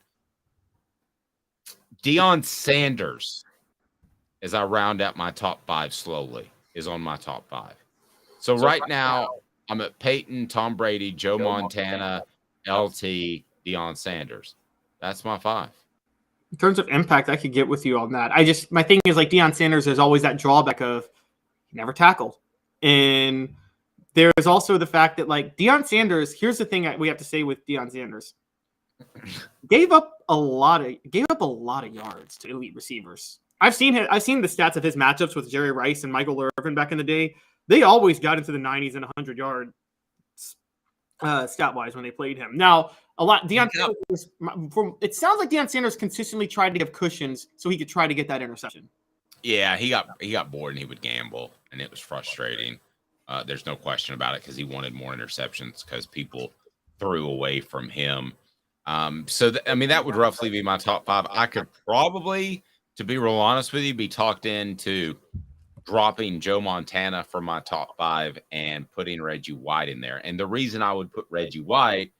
Deion Sanders, as I round out my top 5 slowly, is on my top 5. So right now, I'm at Peyton, Tom Brady, Joe Montana, LT, Deion Sanders. That's my 5. In terms of impact, I could get with you on that. My thing is like Deion Sanders, there's always that drawback of he never tackled. And there's also the fact that like Deion Sanders, here's the thing we have to say with Deion Sanders. Gave up a lot of yards to elite receivers. I've seen the stats of his matchups with Jerry Rice and Michael Irvin back in the day. They always got into the 90s and 100 yard stat wise when they played him. Now, Deion Sanders, it sounds like Deion Sanders consistently tried to give cushions so he could try to get that interception. Yeah, he got bored and he would gamble, and it was frustrating. There's no question about it because he wanted more interceptions because people threw away from him. That would roughly be my top 5. I could probably, to be real honest with you, be talked into dropping Joe Montana from my top 5 and putting Reggie White in there. And the reason I would put Reggie White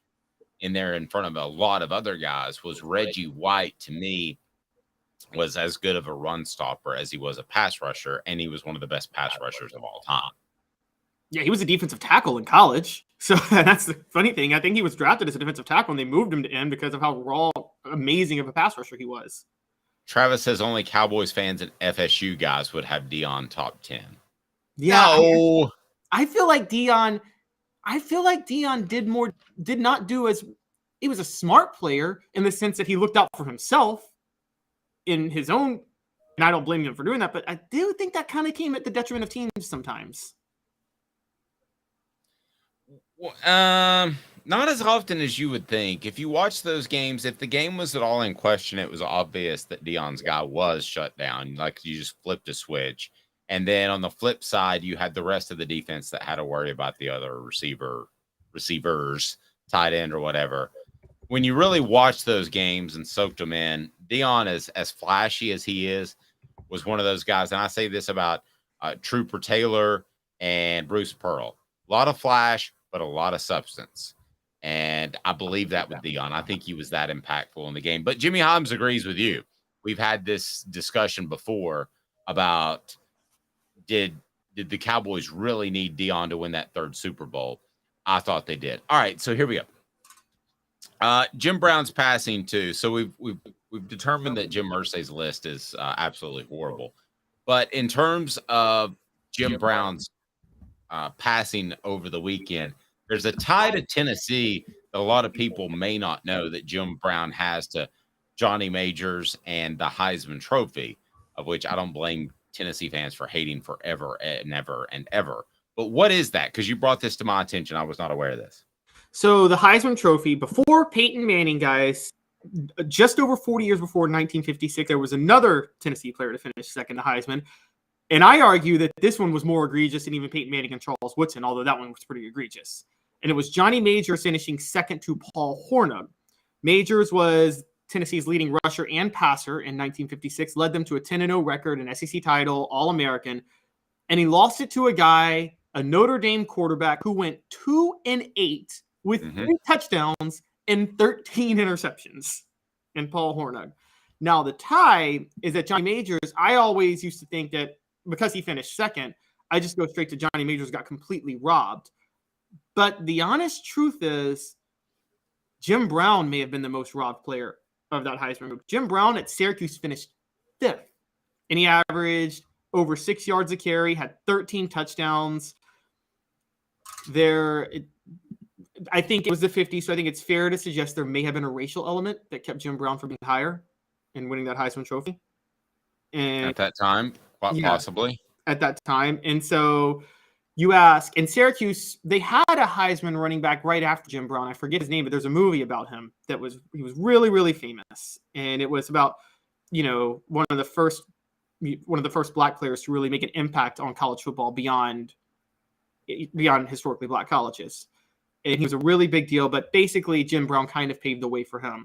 in there in front of a lot of other guys was Reggie White, to me, was as good of a run stopper as he was a pass rusher, and he was one of the best pass rushers of all time. Yeah, he was a defensive tackle in college. So that's the funny thing. I think he was drafted as a defensive tackle, and they moved him to end because of how raw, amazing of a pass rusher he was. Travis says only Cowboys fans and FSU guys would have Deion top 10. Yeah, no. I feel like Deion did not do as he was a smart player in the sense that he looked out for himself in his own, and I don't blame him for doing that, but I do think that kind of came at the detriment of teams sometimes. Not as often as you would think. If you watch those games, if the game was at all in question, it was obvious that Deion's guy was shut down. Like you just flipped a switch. And then on the flip side, you had the rest of the defense that had to worry about the other receivers, tight end or whatever. When you really watch those games and soaked them in, Deion, as flashy as he is, was one of those guys. And I say this about Trooper Taylor and Bruce Pearl. A lot of flash, but a lot of substance. And I believe that with Deion. I think he was that impactful in the game. But Jimmy Holmes agrees with you. We've had this discussion before about did the Cowboys really need Deion to win that 3rd Super Bowl? I thought they did. All right, so here we go. Jim Brown's passing too. So we've determined that Jim Irsay's list is absolutely horrible. But in terms of Jim Brown's passing over the weekend, there's a tie to Tennessee that a lot of people may not know that Jim Brown has to Johnny Majors and the Heisman Trophy, of which I don't blame Tennessee fans for hating forever and ever and ever. But what is that? Because you brought this to my attention. I was not aware of this. So the Heisman Trophy, before Peyton Manning, guys, just over 40 years before 1956, there was another Tennessee player to finish second to Heisman. And I argue that this one was more egregious than even Peyton Manning and Charles Woodson, although that one was pretty egregious. And it was Johnny Majors finishing second to Paul Hornung. Majors was Tennessee's leading rusher and passer in 1956, led them to a 10-0 record, an SEC title, All-American. And he lost it to a Notre Dame quarterback who went 2-8 with 3 touchdowns and 13 interceptions in Paul Hornung. Now, the tie is that Johnny Majors, I always used to think that because he finished second, I just go straight to Johnny Majors got completely robbed. But the honest truth is Jim Brown may have been the most robbed player of that Heisman group. Jim Brown at Syracuse finished 5th, and he averaged over 6 yards a carry, had 13 touchdowns. I think it was the 50s, so I think it's fair to suggest there may have been a racial element that kept Jim Brown from being higher and winning that Heisman Trophy. And at that time, quite possibly. at that time. And so you ask, in Syracuse, they had a Heisman running back right after Jim Brown. I forget his name, but there's a movie about him he was really, really famous. And it was about, one of the first black players to really make an impact on college football beyond historically black colleges. And he was a really big deal, but basically Jim Brown kind of paved the way for him.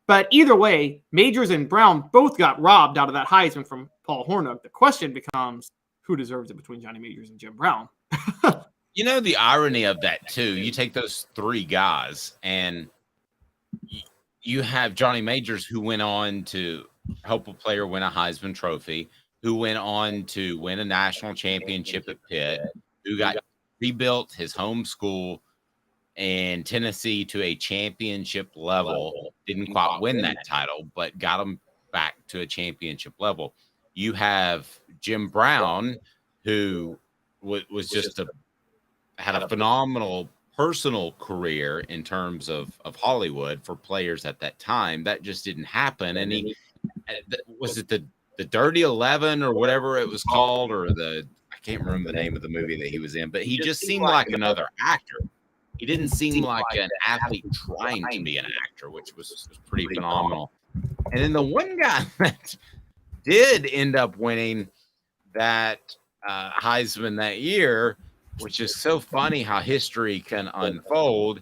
But either way, Majors and Brown both got robbed out of that Heisman from Paul Hornung. The question becomes, who deserves it between Johnny Majors and Jim Brown? The irony of that, too, you take those three guys, and you have Johnny Majors, who went on to help a player win a Heisman Trophy, who went on to win a national championship at Pitt, who got rebuilt his home school in Tennessee to a championship level. Didn't quite win that title, but got him back to a championship level. You have Jim Brown, who was just had a phenomenal personal career in terms of Hollywood for players at that time. That just didn't happen. And he was it the Dirty 11 or whatever it was called, or I can't remember the name of the movie that he was in, but he just seemed like another actor. He didn't seem like an athlete trying to be an actor, which was pretty phenomenal. And then the one guy that did end up winning that Heisman that year, which is so funny how history can unfold,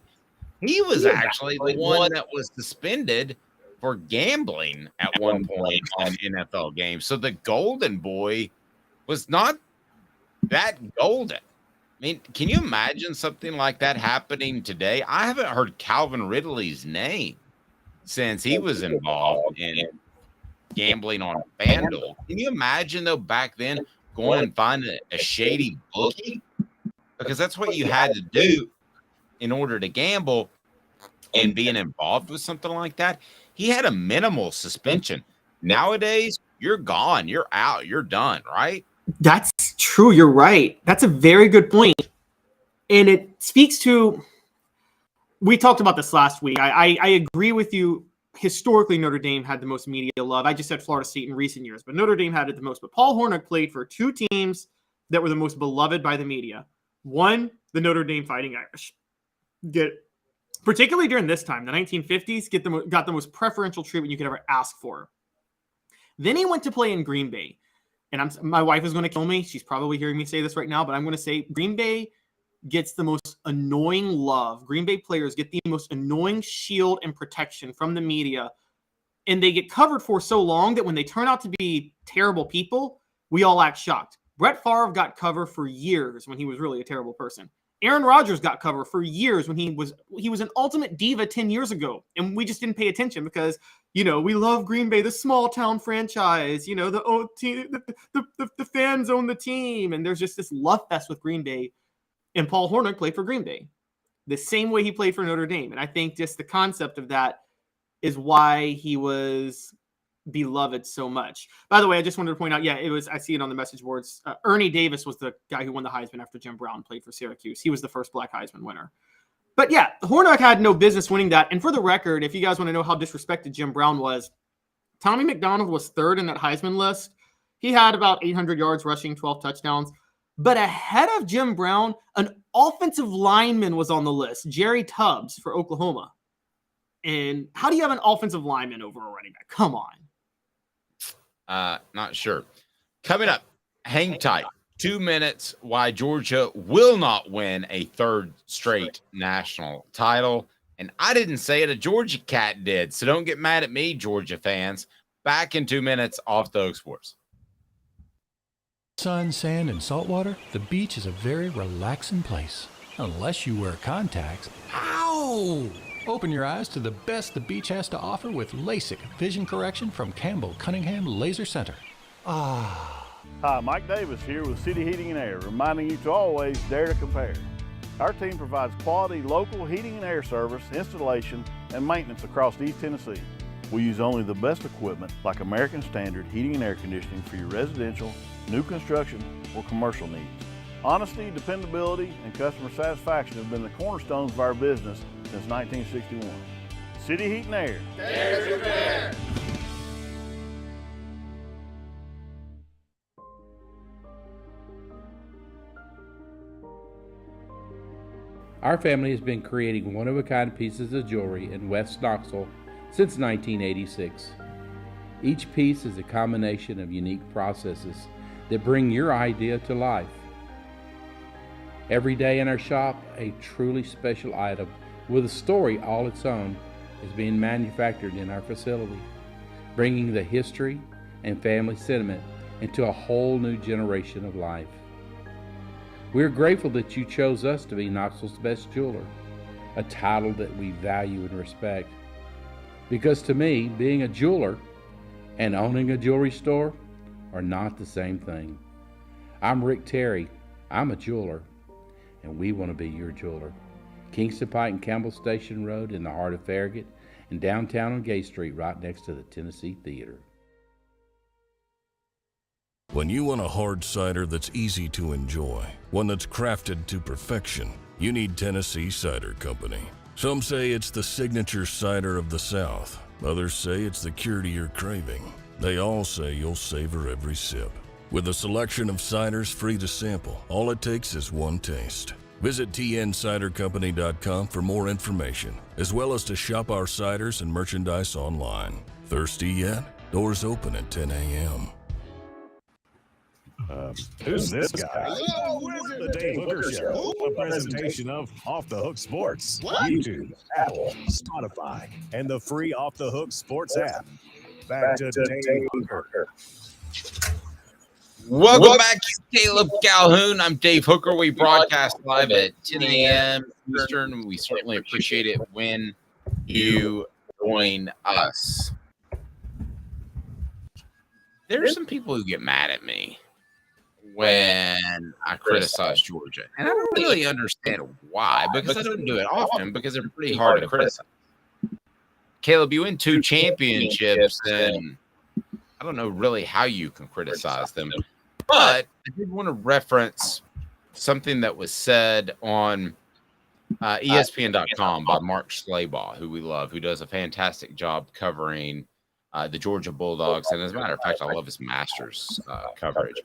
he was actually the one that was suspended for gambling at one point on NFL games. So the golden boy was not that golden. I mean, can you imagine something like that happening today? I haven't heard Calvin Ridley's name since he was involved in gambling on FanDuel. Can you imagine, though, back then going and finding a shady bookie? Because that's what you had to do in order to gamble, and being involved with something like that. He had a minimal suspension. Nowadays, you're gone. You're out. You're done, right? That's true. You're right. That's a very good point. And it speaks to, we talked about this last week. I agree with you. Historically, Notre Dame had the most media love. I just said Florida State in recent years, but Notre Dame had it the most. But Paul Hornung played for two teams that were the most beloved by the media. One, the Notre Dame Fighting Irish. Particularly during this time, the 1950s, got the most preferential treatment you could ever ask for. Then he went to play in Green Bay. And my wife is going to kill me. She's probably hearing me say this right now, but I'm going to say Green Bay gets the most annoying love. Green Bay players get the most annoying shield and protection from the media. And they get covered for so long that when they turn out to be terrible people, we all act shocked. Brett Favre got cover for years when he was really a terrible person. Aaron Rodgers got cover for years when he was an ultimate diva 10 years ago. And we just didn't pay attention because, we love Green Bay, the small town franchise, the fans own the team. And there's just this love fest with Green Bay. And Paul Hornung played for Green Bay the same way he played for Notre Dame. And I think just the concept of that is why he was beloved so much. By the way, I just wanted to point out, I see it on the message boards. Ernie Davis was the guy who won the Heisman after Jim Brown played for Syracuse. He was the first black Heisman winner. But Hornung had no business winning that. And for the record, if you guys want to know how disrespected Jim Brown was, Tommy McDonald was third in that Heisman list. He had about 800 yards rushing, 12 touchdowns. But ahead of Jim Brown, an offensive lineman was on the list, Jerry Tubbs for Oklahoma. And how do you have an offensive lineman over a running back? Come on. Not sure. Coming up, hang tight. 2 minutes why Georgia will not win a third straight national title. And I didn't say it, a Georgia cat did. So don't get mad at me, Georgia fans. Back in 2 minutes off the Oak Sports. Sun, sand, and salt water, the beach is a very relaxing place. Unless you wear contacts. Ow! Open your eyes to the best the beach has to offer with LASIK vision correction from Campbell Cunningham Laser Center. Ah. Hi, Mike Davis here with City Heating and Air, reminding you to always dare to compare. Our team provides quality local heating and air service, installation, and maintenance across East Tennessee. We use only the best equipment like American Standard heating and air conditioning for your residential, new construction, or commercial needs. Honesty, dependability, and customer satisfaction have been the cornerstones of our business since 1961. City Heat and Air. Dare to compare. Our family has been creating one-of-a-kind pieces of jewelry in West Knoxville since 1986. Each piece is a combination of unique processes that bring your idea to life. Every day in our shop, a truly special item with a story all its own is being manufactured in our facility, bringing the history and family sentiment into a whole new generation of life. We're grateful that you chose us to be Knoxville's best jeweler, a title that we value and respect. Because to me, being a jeweler and owning a jewelry store are not the same thing. I'm Rick Terry, I'm a jeweler, and we want to be your jeweler. Kingston Pike and Campbell Station Road in the heart of Farragut, and downtown on Gay Street right next to the Tennessee Theater. When you want a hard cider that's easy to enjoy, one that's crafted to perfection, you need Tennessee Cider Company. Some say it's the signature cider of the South. Others say it's the cure to your craving. They all say you'll savor every sip. With a selection of ciders free to sample, all it takes is one taste. Visit tncidercompany.com for more information, as well as to shop our ciders and merchandise online. Thirsty yet? Doors open at 10 a.m. Who's this guy? The Dave Hooker Show, a presentation of Off the Hook Sports, YouTube, Apple, Spotify, and the free Off the Hook Sports app. Back to Dave Hooker. Welcome back to Caleb Calhoun. I'm Dave Hooker. We broadcast live at 10 a.m. Eastern. We certainly appreciate it when you join us. There are some people who get mad at me when I criticize Georgia. And I don't really understand why, because I don't do it often, because they're pretty hard to criticize. Caleb, you win 2 championships, and I don't know really how you can criticize them. But I did want to reference something that was said on ESPN.com by Mark Schleybaugh, who we love, who does a fantastic job covering the Georgia Bulldogs. And as a matter of fact, I love his Masters coverage.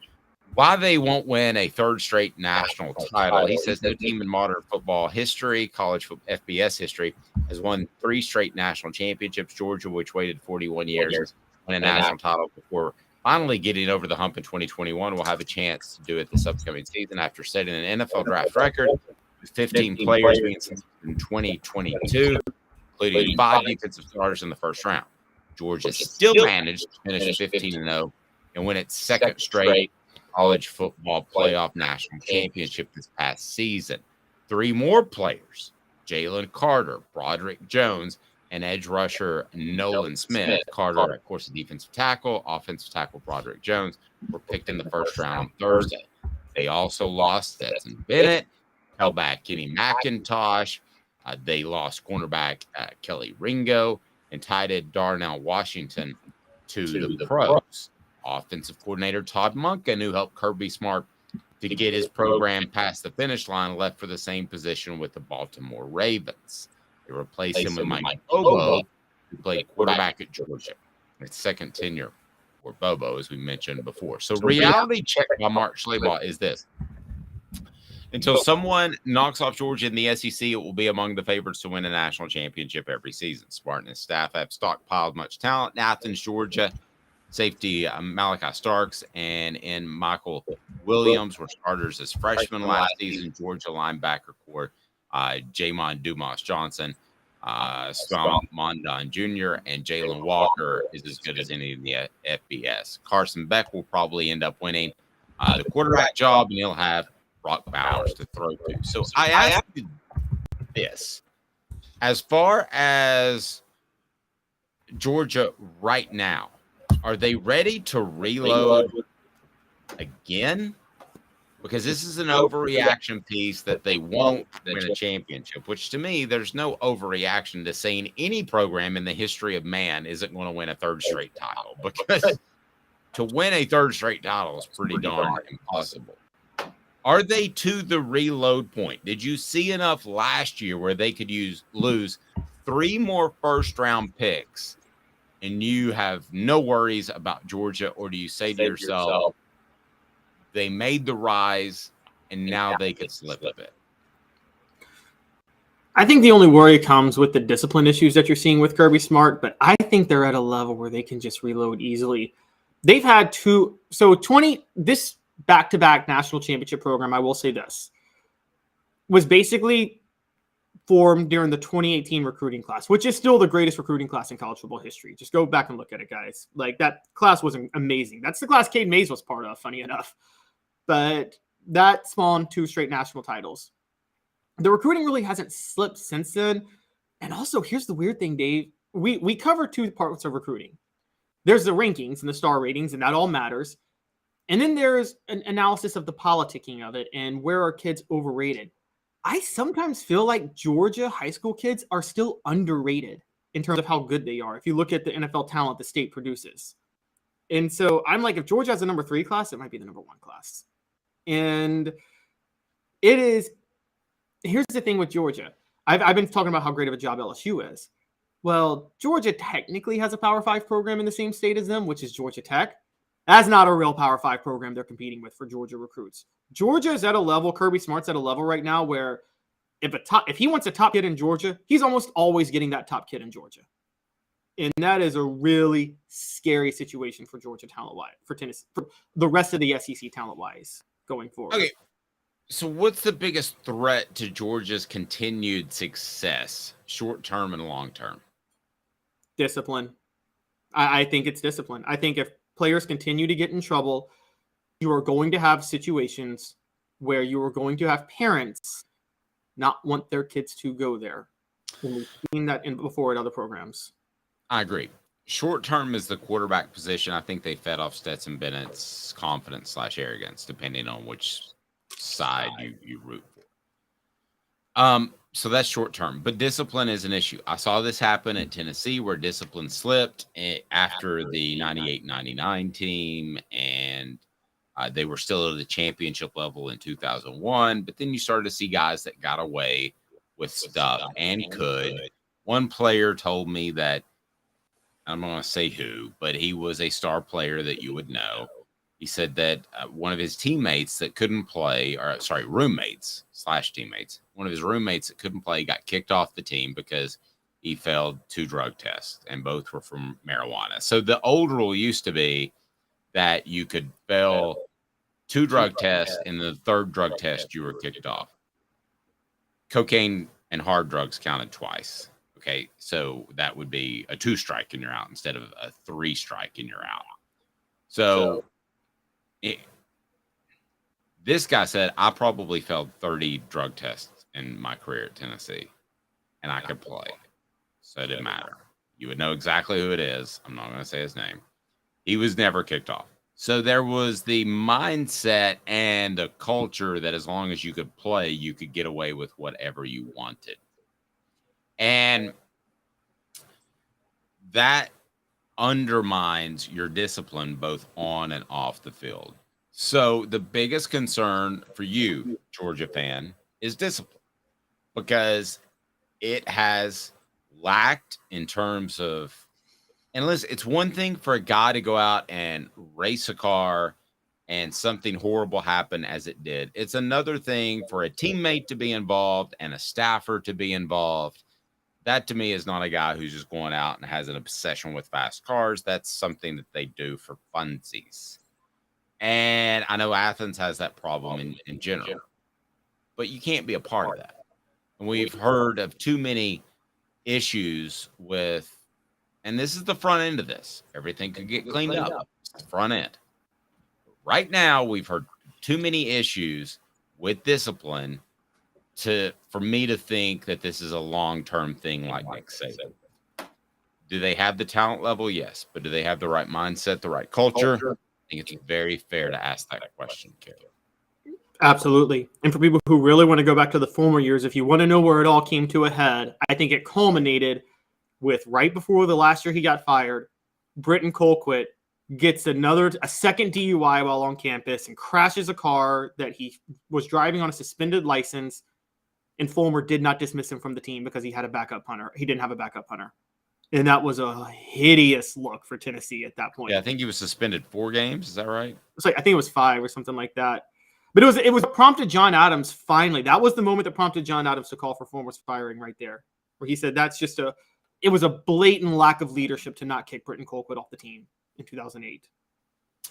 Why they won't win a 3rd straight national title. He says no team in modern football history, college FBS history, has won 3 straight national championships. Georgia, which waited 41 years to win a national title before finally getting over the hump in 2021, will have a chance to do it this upcoming season after setting an NFL draft record with 15 players being selected in 2022, including 5 defensive starters in the first round. Georgia still managed to finish 15-0 and win its 2nd straight college football playoff national championship this past season. 3 more players, Jalen Carter, Broderick Jones, and edge rusher Nolan Smith. Carter, of course, a defensive tackle, offensive tackle Broderick Jones, were picked in the first round on Thursday. They also lost Stetson Bennett, held back Kenny McIntosh. They lost cornerback Kelly Ringo and tight end Darnell Washington to the pros. Offensive coordinator Todd Monken, who helped Kirby Smart to get his program past the finish line, left for the same position with the Baltimore Ravens. They replaced him with Mike Bobo, who played quarterback at Georgia. Its 2nd tenure for Bobo, as we mentioned before. So reality check by Mark Schleybaugh is this. Until someone knocks off Georgia in the SEC, it will be among the favorites to win a national championship every season. Smart and his staff have stockpiled much talent in Athens, Georgia. Safety Malachi Starks and Michael Williams were starters as freshmen last season. Georgia linebacker core Jamon Dumas Johnson, Scott Mondon Jr., and Jalen Walker is as good as any in the FBS. Carson Beck will probably end up winning the quarterback job, and he'll have Brock Bowers to throw to. So I ask you this. As far as Georgia right now, are they ready to reload again? Because this is an overreaction piece that they won't win a championship, which to me, there's no overreaction to saying any program in the history of man isn't going to win a 3rd straight title, because to win a 3rd straight title is pretty darn impossible. Are they to the reload point? Did you see enough last year where they could lose 3 more first-round picks and you have no worries about Georgia? Or do you say to yourself, they made the rise and now they could slip a bit? I think the only worry comes with the discipline issues that you're seeing with Kirby Smart, but I think they're at a level where they can just reload easily. They've had this back-to-back national championship program, I will say this, was basically formed during the 2018 recruiting class, which is still the greatest recruiting class in college football history. Just go back and look at it, guys. Like, that class was amazing. That's the class Cade Mays was part of, funny enough. But that spawned 2 straight national titles. The recruiting really hasn't slipped since then. And also, here's the weird thing, Dave. We cover 2 parts of recruiting. There's the rankings and the star ratings, and that all matters. And then there's an analysis of the politicking of it and where are kids overrated. I sometimes feel like Georgia high school kids are still underrated in terms of how good they are. If you look at the NFL talent the state produces. And so I'm like, if Georgia has a number 3 class, it might be the number 1 class. And it is. Here's the thing with Georgia. I've been talking about how great of a job LSU is. Well, Georgia technically has a Power 5 program in the same state as them, which is Georgia Tech. That's not a real Power 5 program they're competing with for Georgia recruits. Georgia is at a level, Kirby Smart's at a level right now where if he wants a top kid in Georgia, he's almost always getting that top kid in Georgia. And that is a really scary situation for Georgia talent-wise, for Tennessee, for the rest of the SEC talent-wise going forward. Okay. So what's the biggest threat to Georgia's continued success, short-term and long-term? Discipline. I think it's discipline. I think if players continue to get in trouble, you are going to have situations where you are going to have parents not want their kids to go there. And we've seen that before at other programs. I agree. Short-term is the quarterback position. I think they fed off Stetson Bennett's confidence/arrogance, depending on which side you root for. So that's short term, but discipline is an issue. I saw this happen at Tennessee where discipline slipped after the 98-99 team, and they were still at the championship level in 2001. But then you started to see guys that got away with stuff and could. One player told me that, I'm not going to say who, but he was a star player that you would know. He said that one of his teammates that couldn't play, roommates/teammates, one of his roommates that couldn't play got kicked off the team because he failed 2 drug tests, and both were from marijuana. So the old rule used to be that you could fail 2 drug tests, and the 3rd drug test you were kicked off. Cocaine and hard drugs counted twice. Okay, so that would be a 2 strike and you're out instead of a 3 strike and you're out. So this guy said, I probably failed 30 drug tests in my career at Tennessee, and I could play. So it didn't matter. You would know exactly who it is. I'm not going to say his name. He was never kicked off. So there was the mindset and the culture that as long as you could play, you could get away with whatever you wanted. And that undermines your discipline both on and off the field. So the biggest concern for you, Georgia fan, is discipline, because it has lacked in terms of, and listen, it's one thing for a guy to go out and race a car and something horrible happen as it did. It's another thing for a teammate to be involved and a staffer to be involved. That to me is not a guy who's just going out and has an obsession with fast cars. That's something that they do for funsies. And I know Athens has that problem in general, but you can't be a part of that. And we've heard of too many issues with, and this is the front end of this. Everything could get cleaned up. It's the front end. Right now, we've heard too many issues with discipline for me to think that this is a long-term thing like Nick Saban. Do they have the talent level? Yes. But do they have the right mindset, the right culture? I think it's very fair to ask that question, Caleb. Absolutely. And for people who really want to go back to the former years, if you want to know where it all came to a head, I think it culminated with right before the last year he got fired, Britton Colquitt gets a second DUI while on campus and crashes a car that he was driving on a suspended license. And Fulmer did not dismiss him from the team because he had a backup punter. He didn't have a backup punter. And that was a hideous look for Tennessee at that point. Yeah, I think he was suspended 4 games. Is that right? It's like, I think it was 5 or something like that. But it was prompted John Adams finally. That was the moment that prompted John Adams to call for Fulmer's firing right there, where he said it was a blatant lack of leadership to not kick Britton Colquitt off the team in 2008.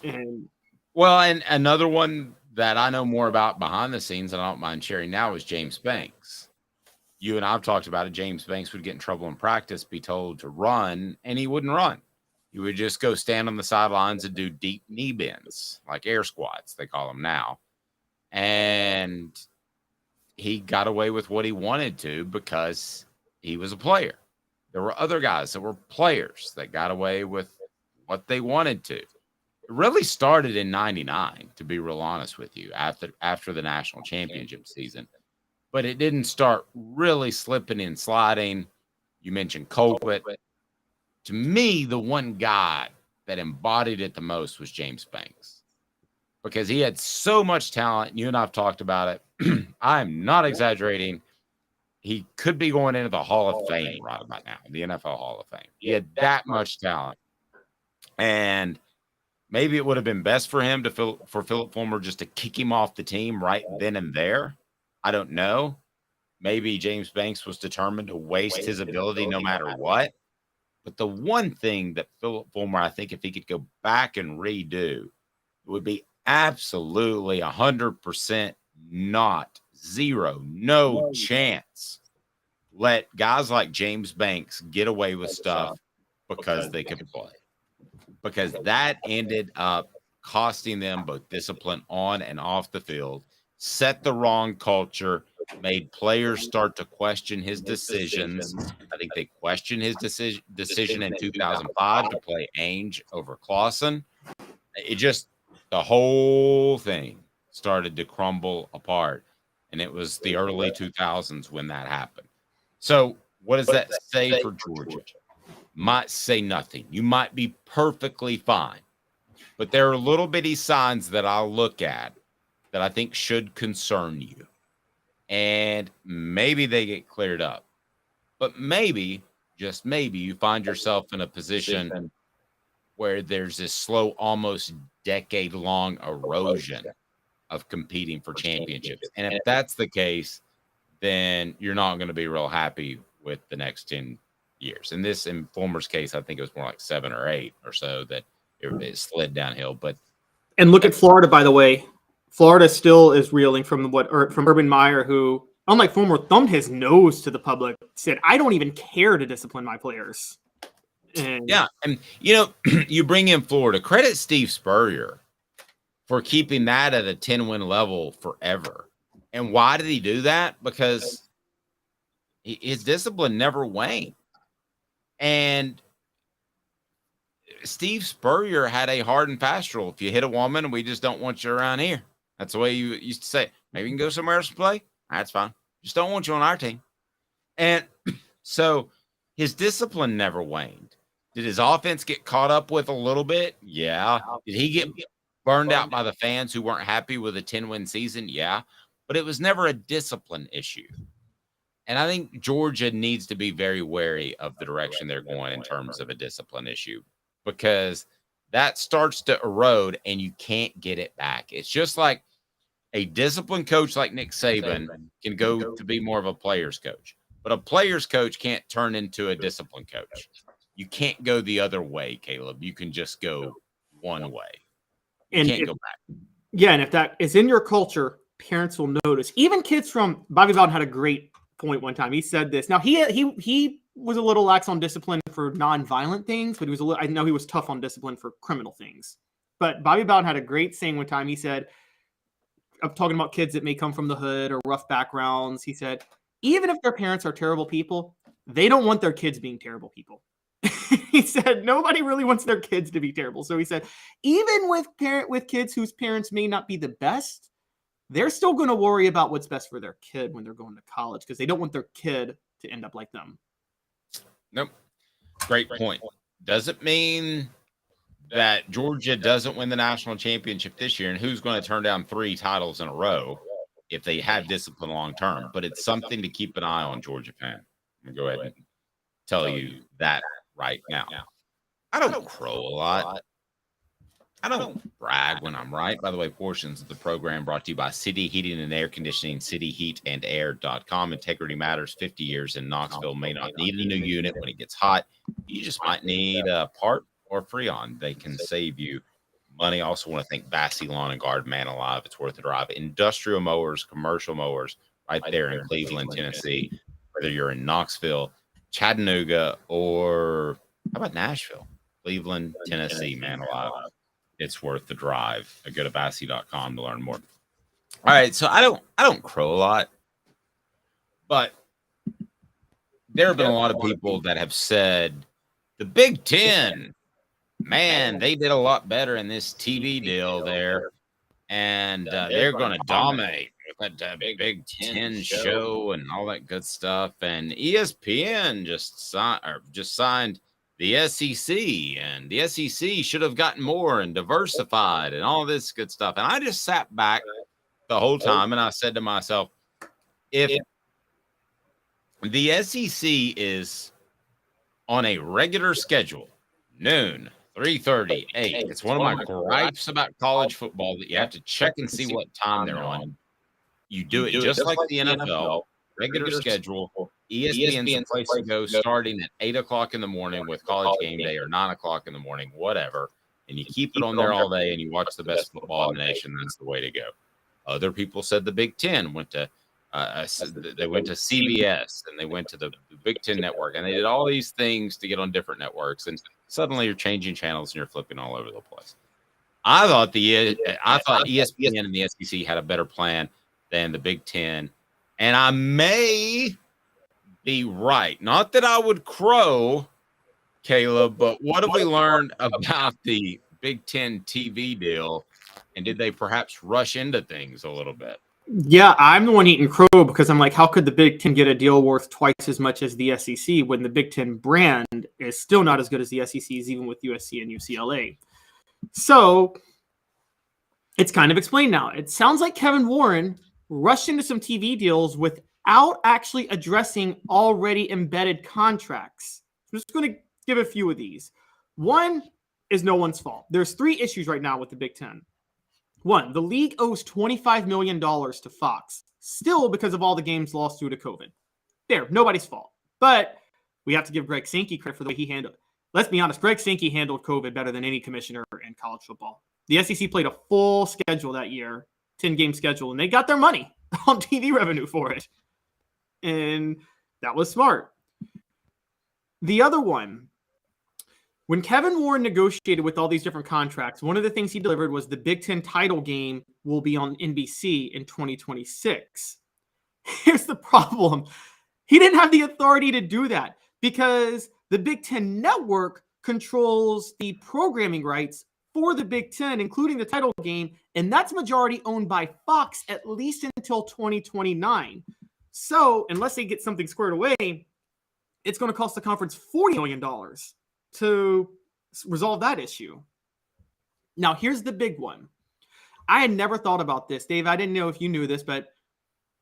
And another one that I know more about behind the scenes, and I don't mind sharing now, is James Banks. You and I've talked about it. James Banks would get in trouble in practice, be told to run, and he wouldn't run. He would just go stand on the sidelines and do deep knee bends, like air squats, they call them now. And he got away with what he wanted to because he was a player. There were other guys that were players that got away with what they wanted to. It really started in 99, to be real honest with you, after the national championship season. But it didn't start really slipping and sliding. You mentioned Colquitt. To me, the one guy that embodied it the most was James Banks, because he had so much talent. You and I've talked about it. I'm not exaggerating. He could be going into the Hall of Fame right about now, the NFL Hall of Fame. He had that much talent. And maybe it would have been best for him for Philip Fulmer just to kick him off the team right then and there. I don't know. Maybe James Banks was determined to waste his ability no matter what. But the one thing that Philip Fulmer, I think if he could go back and redo, it would be absolutely 100% no chance let guys like James Banks get away with stuff because they could play. Because that ended up costing them both discipline on and off the field, set the wrong culture, made players start to question his decisions. I think they questioned his decision in 2005 to play Ainge over Clausen. The whole thing started to crumble apart, and it was the early 2000s when that happened. So what does that say for Georgia? Might say nothing. You might be perfectly fine, but there are little bitty signs that I'll look at that I think should concern you. And maybe they get cleared up. But maybe, just maybe, you find yourself in a position where there's this slow, almost decade-long erosion of competing for championships. And if that's the case, then you're not going to be real happy with the next 10 years. In Fulmer's case, I think it was more like 7 or 8 or so that it slid downhill. And look at Florida, by the way. Florida still is reeling from Urban Meyer, who, unlike Fulmer, thumbed his nose to the public, said, "I don't even care to discipline my players." And you bring in Florida. Credit Steve Spurrier for keeping that at a 10-win level forever. And why did he do that? Because his discipline never waned. And Steve Spurrier had a hard and fast rule. If you hit a woman, we just don't want you around here. That's the way you used to say it. Maybe you can go somewhere else to play. That's fine. Just don't want you on our team. And so his discipline never waned. Did his offense get caught up with a little bit? Yeah. Did he get burned out by the fans who weren't happy with a 10-win season? Yeah. But it was never a discipline issue. And I think Georgia needs to be very wary of the direction they're going in terms of a discipline issue, because that starts to erode and you can't get it back. It's just like a disciplined coach like Nick Saban can go to be more of a player's coach, but a player's coach can't turn into a disciplined coach. You can't go the other way, Caleb. You can just go one way. You can't go back. Yeah, and if that is in your culture, parents will notice. Even kids from Bobby Bowden had a great point one time. He said this. Now he was a little lax on discipline for non-violent things, but I know he was tough on discipline for criminal things. But Bobby Bowden had a great saying one time. He said, I'm talking about kids that may come from the hood or rough backgrounds. He said, even if their parents are terrible people, they don't want their kids being terrible people. He said, nobody really wants their kids to be terrible. So he said, even with kids whose parents may not be the best, they're still going to worry about what's best for their kid when they're going to college, because they don't want their kid to end up like them. Nope. Great point. Doesn't mean that Georgia doesn't win the national championship this year, and who's going to turn down 3 titles in a row if they have discipline long term. But it's something to keep an eye on, Georgia fan. I'm going to go ahead and tell you that right now. I don't crow a lot. I don't brag when I'm right. By the way, portions of the program brought to you by City Heating and Air Conditioning, cityheatandair.com. Integrity matters. 50 years in Knoxville. May not need a new unit when it gets hot. You just might need a part or Freon. They can save you money. I also want to thank Bassey Lawn and Garden, man alive. It's worth the drive. Industrial mowers, commercial mowers, right there in Cleveland, Tennessee. Whether you're in Knoxville, Chattanooga, or how about Nashville? Cleveland, Tennessee, man alive. It's worth the drive. Go to Bassey.com to learn more. All right, so I don't crow a lot, but there have been a lot of people that have said the Big Ten, man, they did a lot better in this TV deal there, and they're going to dominate with that Big Ten show and all that good stuff. And ESPN just signed the SEC, and the SEC should have gotten more and diversified and all this good stuff. And I just sat back the whole time and I said to myself, if the SEC is on a regular schedule, noon, 3:30, 8, it's one of my gripes about college football that you have to check and see what time they're on. You do it just like the NFL, regular schedule. ESPN's the place to go starting at 8 o'clock in the morning with College Game Day, or 9 o'clock in the morning, whatever. And you keep it on there all day and you watch the best football in the nation. That's the way to go. Other people said the Big Ten went to they went to CBS and they went to the Big Ten Network, and they did all these things to get on different networks. And suddenly you're changing channels and you're flipping all over the place. I thought ESPN and the SEC had a better plan than the Big Ten, and I may be right. Not that I would crow, Caleb, but what have we learned about the Big Ten TV deal, and did they perhaps rush into things a little bit? Yeah, I'm the one eating crow because I'm like, how could the Big Ten get a deal worth twice as much as the SEC when the Big Ten brand is still not as good as the SEC's, even with USC and UCLA? So it's kind of explained now. It sounds like Kevin Warren rushed into some TV deals without actually addressing already embedded contracts. I'm just going to give a few of these. One is no one's fault. There's 3 issues right now with the Big Ten. One, the league owes $25 million to Fox, still because of all the games lost due to COVID. There, nobody's fault. But we have to give Greg Sankey credit for the way he handled it. Let's be honest, Greg Sankey handled COVID better than any commissioner in college football. The SEC played a full schedule that year, 10-game schedule, and they got their money on TV revenue for it. And that was smart. The other one, when Kevin Warren negotiated with all these different contracts, one of the things he delivered was the Big Ten title game will be on NBC in 2026. Here's the problem. He didn't have the authority to do that because the Big Ten Network controls the programming rights for the Big Ten, including the title game, and that's majority owned by Fox at least until 2029. So unless they get something squared away, it's going to cost the conference $40 million to resolve that issue. Now, here's the big one. I had never thought about this, Dave. I didn't know if you knew this, but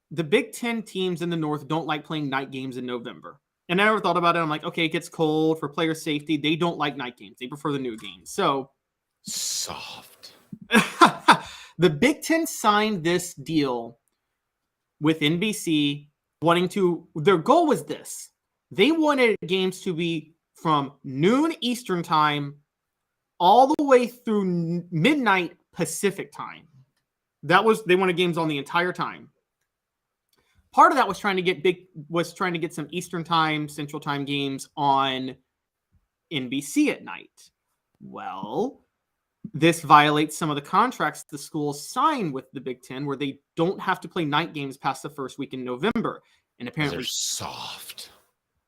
the Big Ten teams in the North don't like playing night games in November. And I never thought about it. I'm like, okay, it gets cold for player safety. They don't like night games. They prefer the new games. So soft. The Big Ten signed this deal with NBC their goal was this. They wanted games to be from noon Eastern time all the way through midnight Pacific time. They wanted games on the entire time. Part of that was trying to get some Eastern time, Central time games on NBC at night. Well, this violates some of the contracts the schools sign with the Big Ten, where they don't have to play night games past the first week in November. And apparently they're soft.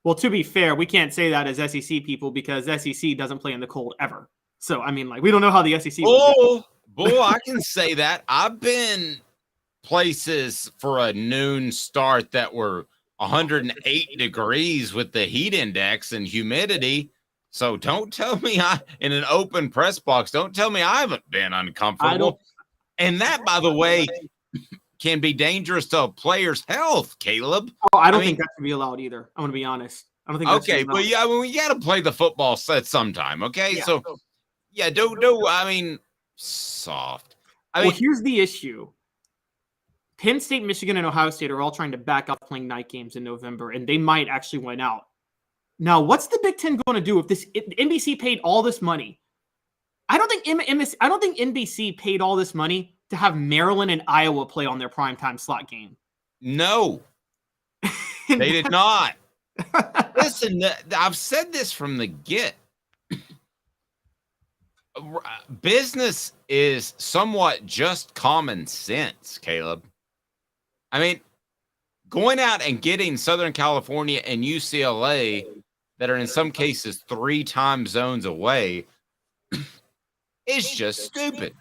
Well, to be fair, we can't say that as SEC people because SEC doesn't play in the cold ever. So, I mean, we don't know how the SEC Bull, I can say that. I've been places for a noon start that were 108 degrees with the heat index and humidity. So don't tell me in an open press box, don't tell me I haven't been uncomfortable. And that, by the way, can be dangerous to a player's health, Caleb. Oh, I don't think that should be allowed either. I'm going to be honest. I don't think that's okay, but yeah, we got to play the football set sometime, okay? Yeah. So, yeah, soft. Here's the issue. Penn State, Michigan, and Ohio State are all trying to back up playing night games in November, and they might actually win out. Now, what's the Big Ten going to do if NBC paid all this money? I don't think NBC paid all this money to have Maryland and Iowa play on their primetime slot game. No, they did not. Listen, I've said this from the get. Business is somewhat just common sense, Caleb. I mean, going out and getting Southern California and UCLA that are in some cases 3 time zones away is just stupid.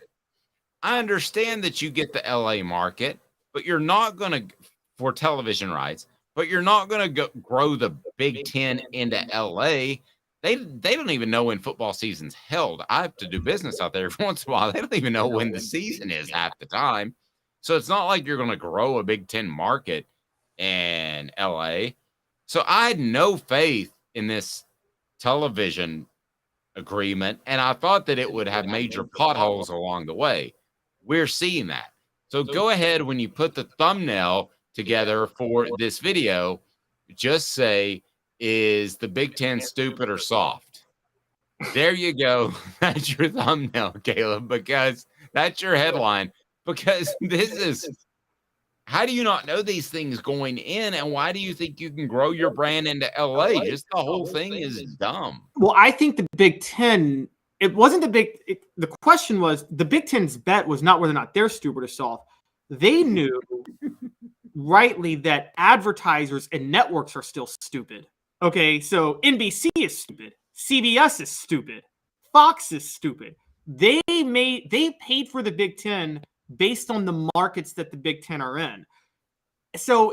I understand that you get the LA market, but you're not going to, for television rights, but you're not going to grow the Big Ten into LA. They don't even know when football season's held. I have to do business out there every once in a while. They don't even know when the season is half the time. So it's not like you're going to grow a Big Ten market in LA. So I had no faith in this television agreement, and I thought that it would have major potholes along the way. We're seeing that. So go ahead, when you put the thumbnail together for this video, just say, is the Big Ten stupid or soft? There you go. That's your thumbnail, Caleb, because that's your headline. Because this is, how do you not know these things going in? And why do you think you can grow your brand into LA? Just the whole thing is dumb. Well, I think the Big Ten, the question was, the Big Ten's bet was not whether or not they're stupid or soft. They knew rightly that advertisers and networks are still stupid. Okay, so NBC is stupid. CBS is stupid. Fox is stupid. They paid for the Big Ten based on the markets that the Big Ten are in. So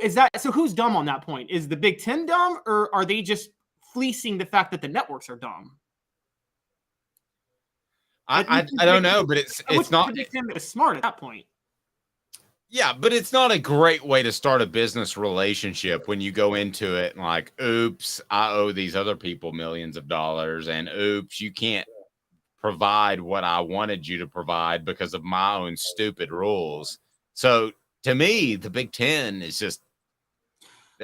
who's dumb on that point? Is the Big Ten dumb, or are they just fleecing the fact that the networks are dumb? I don't know, but it's not. The Big Ten is smart at that point. Yeah, but it's not a great way to start a business relationship when you go into it and like, oops, I owe these other people millions of dollars, and oops, you can't provide what I wanted you to provide because of my own stupid rules. So to me, the Big Ten is just,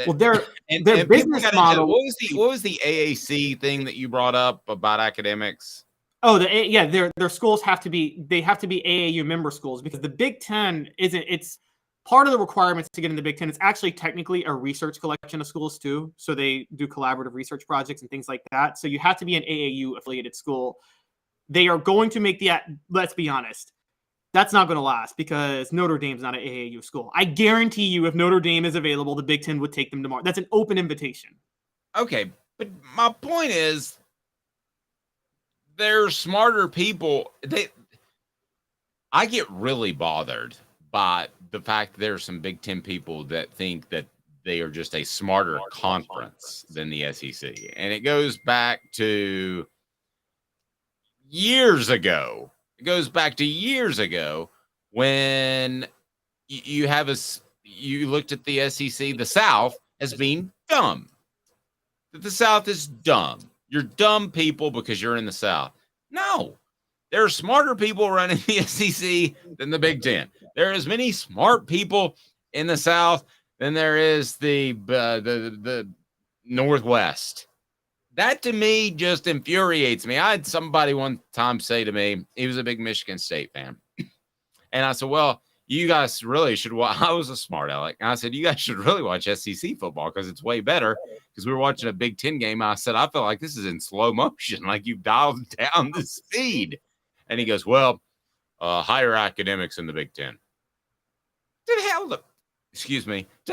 well, their business model. What was the AAC thing that you brought up about academics? Oh, their schools have to be AAU member schools, because the Big Ten it's part of the requirements to get in the Big Ten. It's actually technically a research collection of schools too. So they do collaborative research projects and things like that. So you have to be an AAU affiliated school. They are going to make let's be honest, that's not going to last, because Notre Dame's not an AAU school. I guarantee you, if Notre Dame is available, the Big Ten would take them tomorrow. That's an open invitation. Okay, but my point is, they're smarter people. I get really bothered by the fact that there are some Big Ten people that think that they are just a smarter conference than the SEC. And it goes back to years ago. It goes back to years ago when you looked at the SEC, the South, as being dumb. That the South is dumb. You're dumb people because you're in the South. No, there are smarter people running the SEC than the Big Ten. There are as many smart people in the South than there is the Northwest. That to me just infuriates me. I had somebody one time say to me, he was a big Michigan State fan. And I said, well, you guys really should watch. I was a smart aleck. And I said, you guys should really watch SEC football because it's way better. Because we were watching a Big Ten game. I said, I feel like this is in slow motion. Like you've dialed down the speed. And he goes, well, higher academics in the Big Ten. To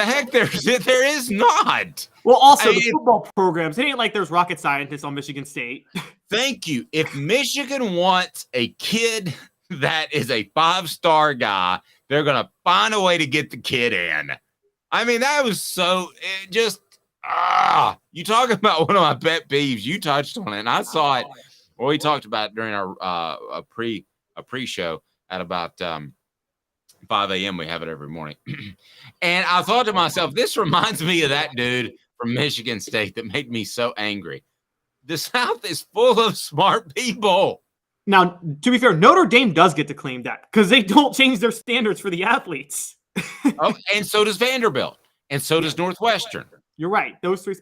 heck, there is not. Well, also the football programs, it ain't like there's rocket scientists on Michigan State. Thank you. If Michigan wants a kid that is a 5-star guy, they're going to find a way to get the kid in. I mean, that was so, it just, you talk about one of my pet peeves. You touched on it, and I saw it. Well, we talked about it during our a pre-show at about 5 a.m. We have it every morning. And I thought to myself, this reminds me of that dude from Michigan State that made me so angry. The South is full of smart people. Now, to be fair, Notre Dame does get to claim that because they don't change their standards for the athletes. Oh, and so does Vanderbilt, and so does Northwestern. You're right. Those three.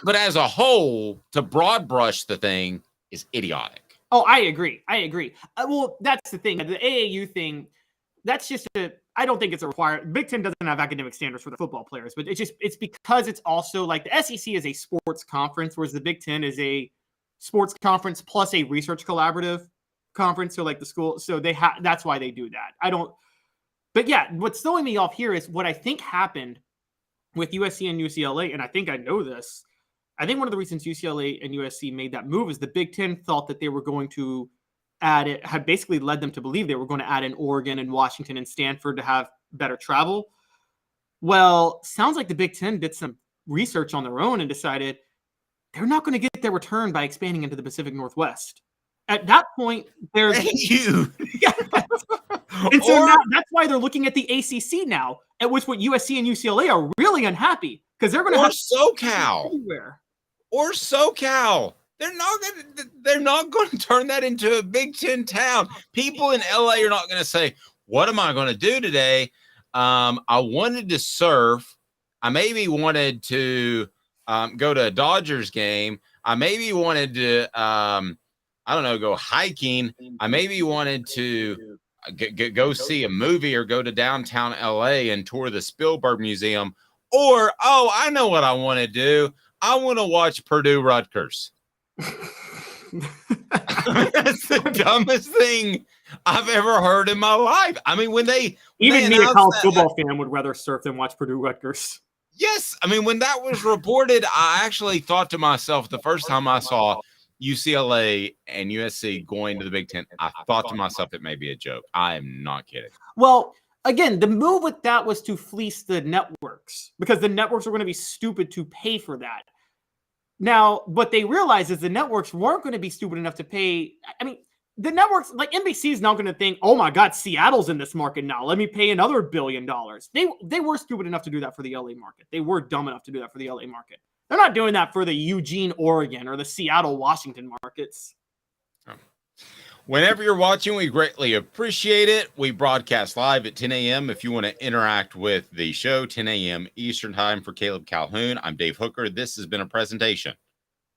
But as a whole, to broad brush the thing is idiotic. Oh, I agree. Well, that's the thing. The AAU thing, that's just I don't think it's a required. Big Ten doesn't have academic standards for the football players, but it's because it's also like the SEC is a sports conference, whereas the Big Ten is a sports conference plus a research collaborative conference. So like the school, so that's why they do that. But yeah, what's throwing me off here is what I think happened with USC and UCLA, and I think I know this. I think one of the reasons UCLA and USC made that move is the Big Ten thought that they were going to add it, had basically led them to believe they were going to add in Oregon and Washington and Stanford to have better travel. Well, sounds like the Big Ten did some research on their own and decided they're not going to get their return by expanding into the Pacific Northwest. At that point, there's you. And so now, that's why they're looking at the ACC now, at which what USC and UCLA are really unhappy because they're going to have SoCal everywhere. Or SoCal. They're not going to turn that into a Big Ten town. People in LA are not going to say, "What am I going to do today?" I wanted to surf. I maybe wanted to go to a Dodgers game. I maybe wanted to go hiking. I maybe wanted to go see a movie or go to downtown LA and tour the Spielberg Museum. Or, I know what I want to do. I want to watch Purdue Rutgers. That's the dumbest thing I've ever heard in my life. I mean, when a college football fan would rather surf than watch Purdue Rutgers. Yes. I mean, when that was reported, I actually thought to myself the first time I saw UCLA and USC going to the Big Ten, I thought to myself it may be a joke. I am not kidding. Well, again, the move with that was to fleece the networks because the networks were going to be stupid to pay for that. Now, what they realized is the networks weren't going to be stupid enough to pay. I mean, the networks, like NBC is now going to think, oh my God, Seattle's in this market now. Let me pay another $1 billion. They were stupid enough to do that for the LA market. They were dumb enough to do that for the LA market. They're not doing that for the Eugene, Oregon or the Seattle, Washington markets. Whenever you're watching, we greatly appreciate it. We broadcast live at 10 a.m. If you want to interact with the show, 10 a.m. Eastern time for Caleb Calhoun. I'm Dave Hooker. This has been a presentation